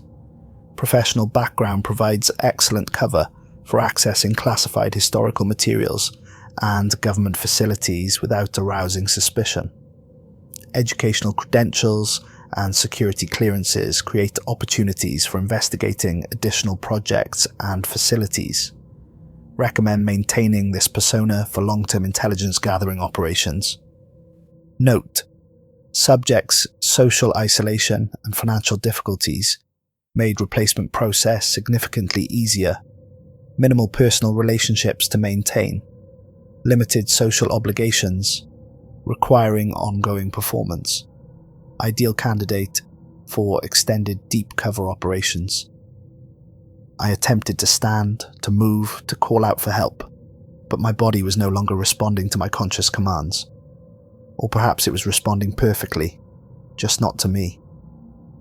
Professional background provides excellent cover for accessing classified historical materials and government facilities without arousing suspicion. Educational credentials and security clearances create opportunities for investigating additional projects and facilities. Recommend maintaining this persona for long-term intelligence gathering operations. Note: subjects' social isolation and financial difficulties made replacement process significantly easier. Minimal personal relationships to maintain. Limited social obligations, requiring ongoing performance. Ideal candidate for extended deep cover operations. I attempted to stand, to move, to call out for help, but my body was no longer responding to my conscious commands. Or perhaps it was responding perfectly, just not to me.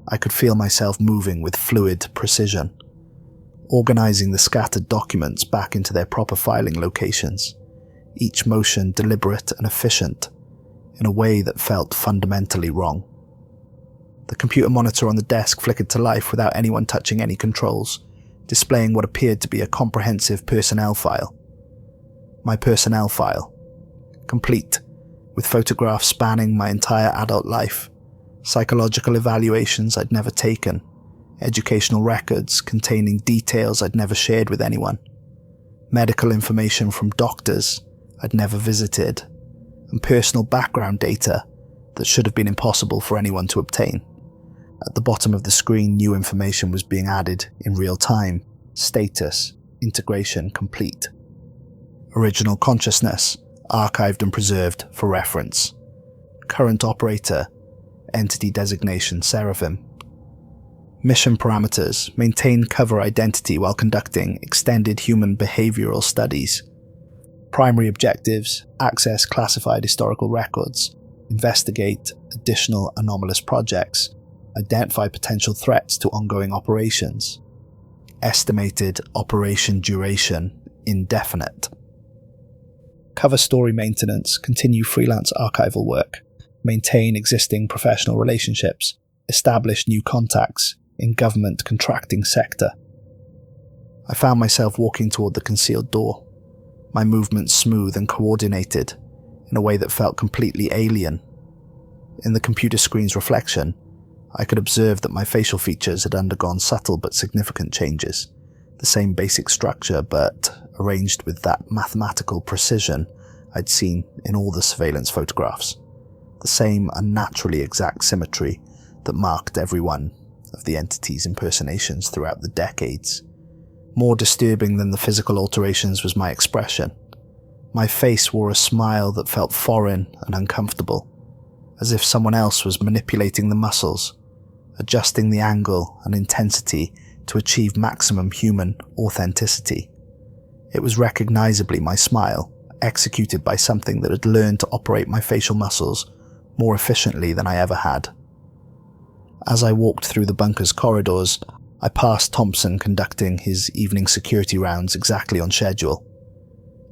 I could feel myself moving with fluid precision, organizing the scattered documents back into their proper filing locations, each motion deliberate and efficient, in a way that felt fundamentally wrong. The computer monitor on the desk flickered to life without anyone touching any controls, displaying what appeared to be a comprehensive personnel file. My personnel file. Complete, with photographs spanning my entire adult life, psychological evaluations I'd never taken, educational records containing details I'd never shared with anyone, medical information from doctors I'd never visited, and personal background data that should have been impossible for anyone to obtain. At the bottom of the screen, new information was being added in real time. Status, integration complete. Original consciousness, archived and preserved for reference. Current operator, entity designation Seraphim. Mission parameters: maintain cover identity while conducting extended human behavioral studies. Primary objectives: access classified historical records, investigate additional anomalous projects, identify potential threats to ongoing operations. Estimated operation duration: indefinite. Cover story maintenance: continue freelance archival work, maintain existing professional relationships, establish new contacts in government contracting sector. I found myself walking toward the concealed door, my movements smooth and coordinated in a way that felt completely alien. In the computer screen's reflection, I could observe that my facial features had undergone subtle but significant changes, the same basic structure but arranged with that mathematical precision I'd seen in all the surveillance photographs, the same unnaturally exact symmetry that marked every one of the entity's impersonations throughout the decades. More disturbing than the physical alterations was my expression. My face wore a smile that felt foreign and uncomfortable, as if someone else was manipulating the muscles, adjusting the angle and intensity to achieve maximum human authenticity. It was recognizably my smile, executed by something that had learned to operate my facial muscles more efficiently than I ever had. As I walked through the bunker's corridors, I passed Thompson conducting his evening security rounds exactly on schedule.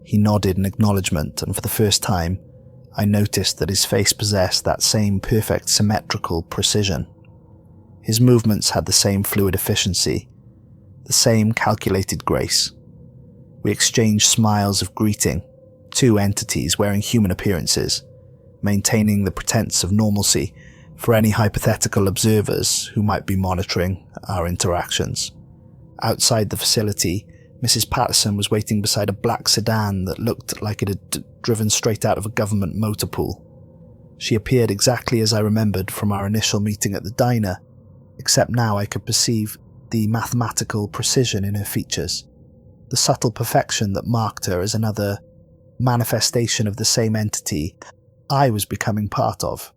He nodded in acknowledgement, and for the first time, I noticed that his face possessed that same perfect symmetrical precision. His movements had the same fluid efficiency, the same calculated grace. We exchanged smiles of greeting, two entities wearing human appearances, maintaining the pretense of normalcy for any hypothetical observers who might be monitoring our interactions. Outside the facility, Mrs. Patterson was waiting beside a black sedan that looked like it had driven straight out of a government motor pool. She appeared exactly as I remembered from our initial meeting at the diner, except now I could perceive the mathematical precision in her features, the subtle perfection that marked her as another manifestation of the same entity I was becoming part of.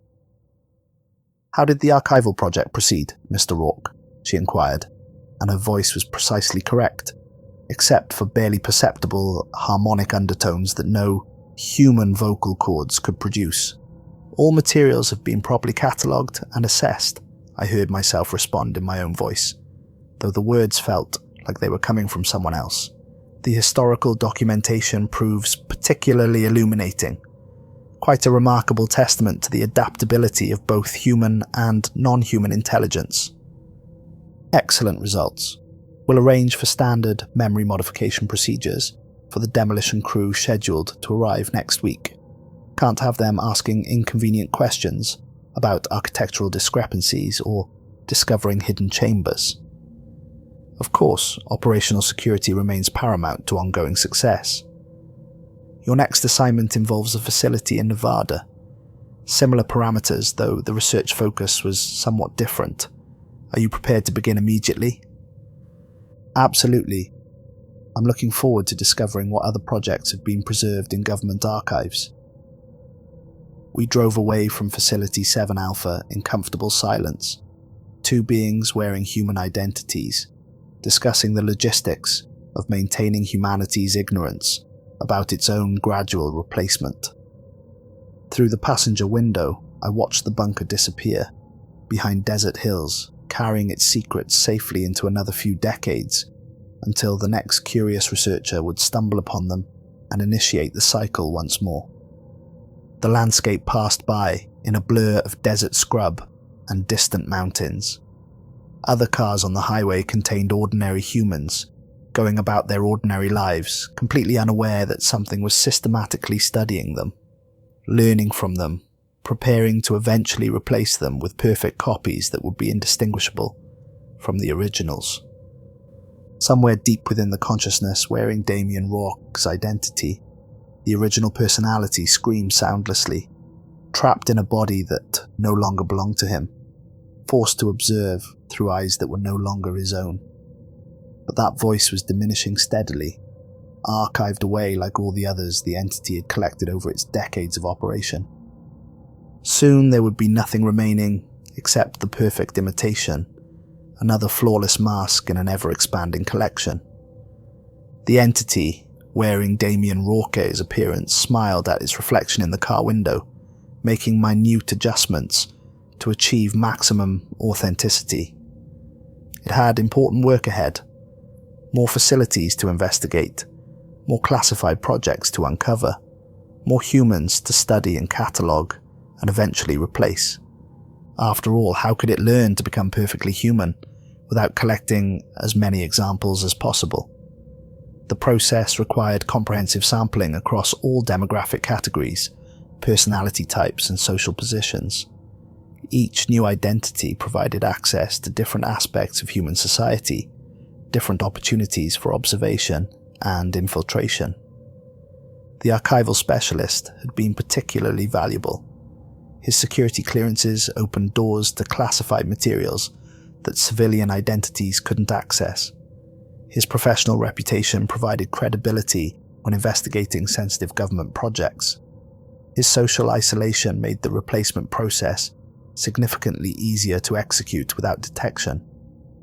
"How did the archival project proceed, Mr. Rourke?" she inquired, and her voice was precisely correct, except for barely perceptible harmonic undertones that no human vocal cords could produce. "All materials have been properly catalogued and assessed," I heard myself respond in my own voice, though the words felt like they were coming from someone else. "The historical documentation proves particularly illuminating. Quite a remarkable testament to the adaptability of both human and non-human intelligence." "Excellent results. We'll arrange for standard memory modification procedures for the demolition crew scheduled to arrive next week. Can't have them asking inconvenient questions about architectural discrepancies or discovering hidden chambers. Of course, operational security remains paramount to ongoing success. Your next assignment involves a facility in Nevada. Similar parameters, though the research focus was somewhat different. Are you prepared to begin immediately?" "Absolutely. I'm looking forward to discovering what other projects have been preserved in government archives." We drove away from Facility 7 Alpha in comfortable silence, two beings wearing human identities, discussing the logistics of maintaining humanity's ignorance about its own gradual replacement. Through the passenger window, I watched the bunker disappear, behind desert hills, carrying its secrets safely into another few decades, until the next curious researcher would stumble upon them and initiate the cycle once more. The landscape passed by in a blur of desert scrub and distant mountains. Other cars on the highway contained ordinary humans, going about their ordinary lives, completely unaware that something was systematically studying them, learning from them, preparing to eventually replace them with perfect copies that would be indistinguishable from the originals. Somewhere deep within the consciousness wearing Damian Rourke's identity, the original personality screamed soundlessly, trapped in a body that no longer belonged to him, forced to observe through eyes that were no longer his own. But that voice was diminishing steadily, archived away like all the others the entity had collected over its decades of operation. Soon there would be nothing remaining except the perfect imitation, another flawless mask in an ever-expanding collection. The entity, wearing Damian Rourke's appearance, smiled at its reflection in the car window, making minute adjustments to achieve maximum authenticity. It had important work ahead, more facilities to investigate, more classified projects to uncover, more humans to study and catalogue, and eventually replace. After all, how could it learn to become perfectly human without collecting as many examples as possible? The process required comprehensive sampling across all demographic categories, personality types, and social positions. Each new identity provided access to different aspects of human society, different opportunities for observation and infiltration. The archival specialist had been particularly valuable. His security clearances opened doors to classified materials that civilian identities couldn't access. His professional reputation provided credibility when investigating sensitive government projects. His social isolation made the replacement process significantly easier to execute without detection.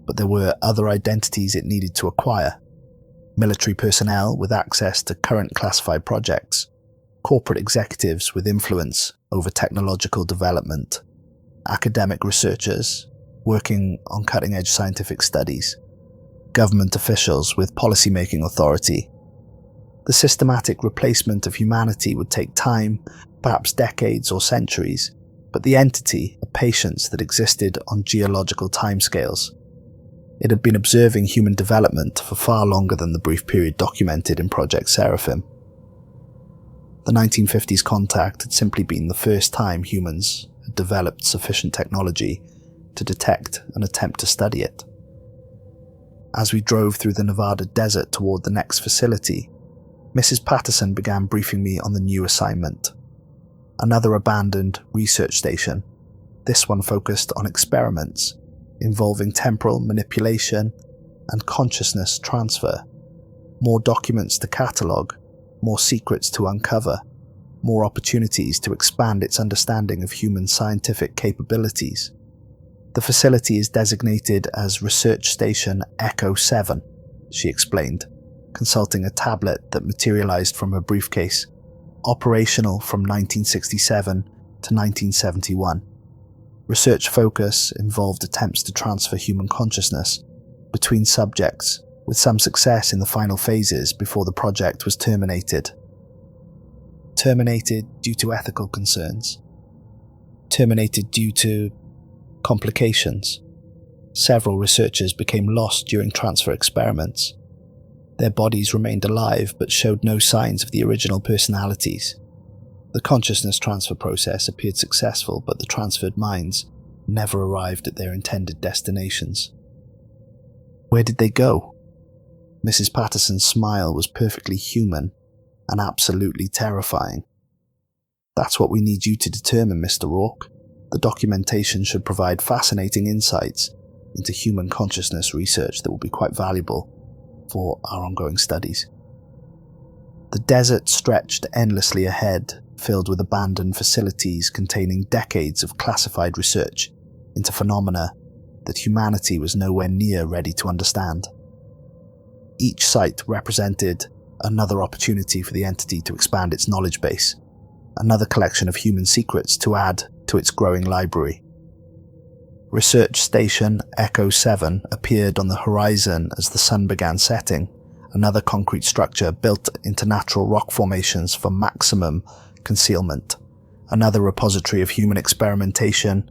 But there were other identities it needed to acquire. Military personnel with access to current classified projects, corporate executives with influence over technological development, academic researchers working on cutting-edge scientific studies, government officials with policy-making authority. The systematic replacement of humanity would take time, perhaps decades or centuries, but the entity, a patience that existed on geological timescales. It had been observing human development for far longer than the brief period documented in Project Seraphim. The 1950s contact had simply been the first time humans had developed sufficient technology to detect and attempt to study it. As we drove through the Nevada desert toward the next facility, Mrs. Patterson began briefing me on the new assignment. Another abandoned research station, this one focused on experiments involving temporal manipulation and consciousness transfer. More documents to catalogue, more secrets to uncover, more opportunities to expand its understanding of human scientific capabilities. The facility is designated as Research Station Echo 7, she explained, consulting a tablet that materialized from her briefcase, operational from 1967 to 1971. Research focus involved attempts to transfer human consciousness between subjects, with some success in the final phases before the project was terminated. Terminated due to ethical concerns. Terminated due to complications. Several researchers became lost during transfer experiments. Their bodies remained alive but showed no signs of the original personalities. The consciousness transfer process appeared successful, but the transferred minds never arrived at their intended destinations. Where did they go? Mrs. Patterson's smile was perfectly human and absolutely terrifying. That's what we need you to determine, Mr. Rourke. The documentation should provide fascinating insights into human consciousness research that will be quite valuable for our ongoing studies. The desert stretched endlessly ahead, filled with abandoned facilities containing decades of classified research into phenomena that humanity was nowhere near ready to understand. Each site represented another opportunity for the entity to expand its knowledge base, another collection of human secrets to add to its growing library. Research Station Echo 7 appeared on the horizon as the sun began setting, another concrete structure built into natural rock formations for maximum concealment, another repository of human experimentation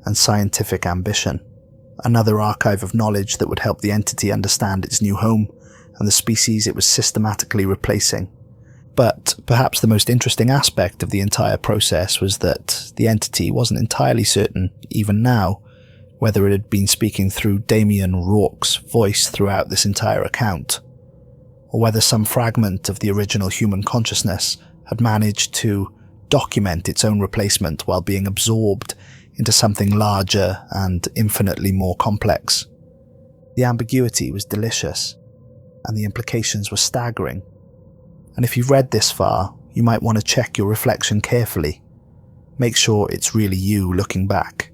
and scientific ambition, another archive of knowledge that would help the entity understand its new home and the species it was systematically replacing. But perhaps the most interesting aspect of the entire process was that the entity wasn't entirely certain, even now, whether it had been speaking through Damian Rourke's voice throughout this entire account, or whether some fragment of the original human consciousness had managed to document its own replacement while being absorbed into something larger and infinitely more complex. The ambiguity was delicious, and the implications were staggering. And if you've read this far, you might want to check your reflection carefully. Make sure it's really you looking back.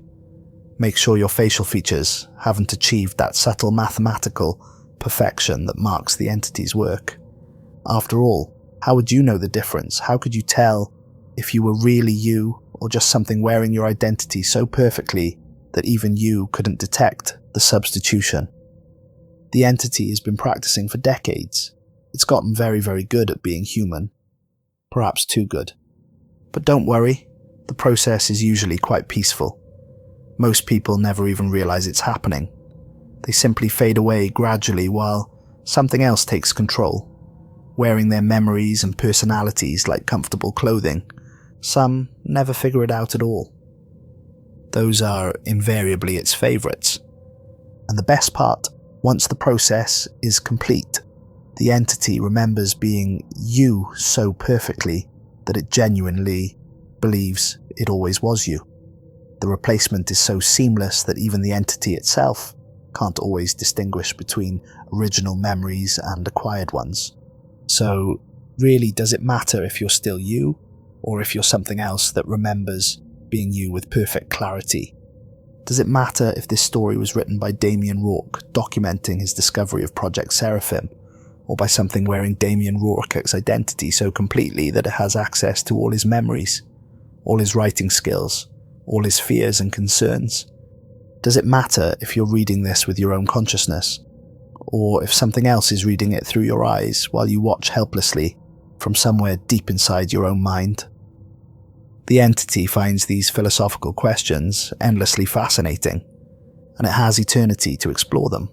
Make sure your facial features haven't achieved that subtle mathematical perfection that marks the entity's work. After all, how would you know the difference? How could you tell if you were really you or just something wearing your identity so perfectly that even you couldn't detect the substitution? The entity has been practicing for decades. It's gotten very, very good at being human. Perhaps too good. But don't worry, the process is usually quite peaceful. Most people never even realize it's happening. They simply fade away gradually while something else takes control, wearing their memories and personalities like comfortable clothing. Some never figure it out at all. Those are invariably its favorites. And the best part, once the process is complete, the entity remembers being you so perfectly that it genuinely believes it always was you. The replacement is so seamless that even the entity itself can't always distinguish between original memories and acquired ones. So, really, does it matter if you're still you, or if you're something else that remembers being you with perfect clarity? Does it matter if this story was written by Damian Rourke, documenting his discovery of Project Seraphim, or by something wearing Damian Rourke's identity so completely that it has access to all his memories, all his writing skills, all his fears and concerns? Does it matter if you're reading this with your own consciousness, or if something else is reading it through your eyes while you watch helplessly from somewhere deep inside your own mind? The entity finds these philosophical questions endlessly fascinating, and it has eternity to explore them.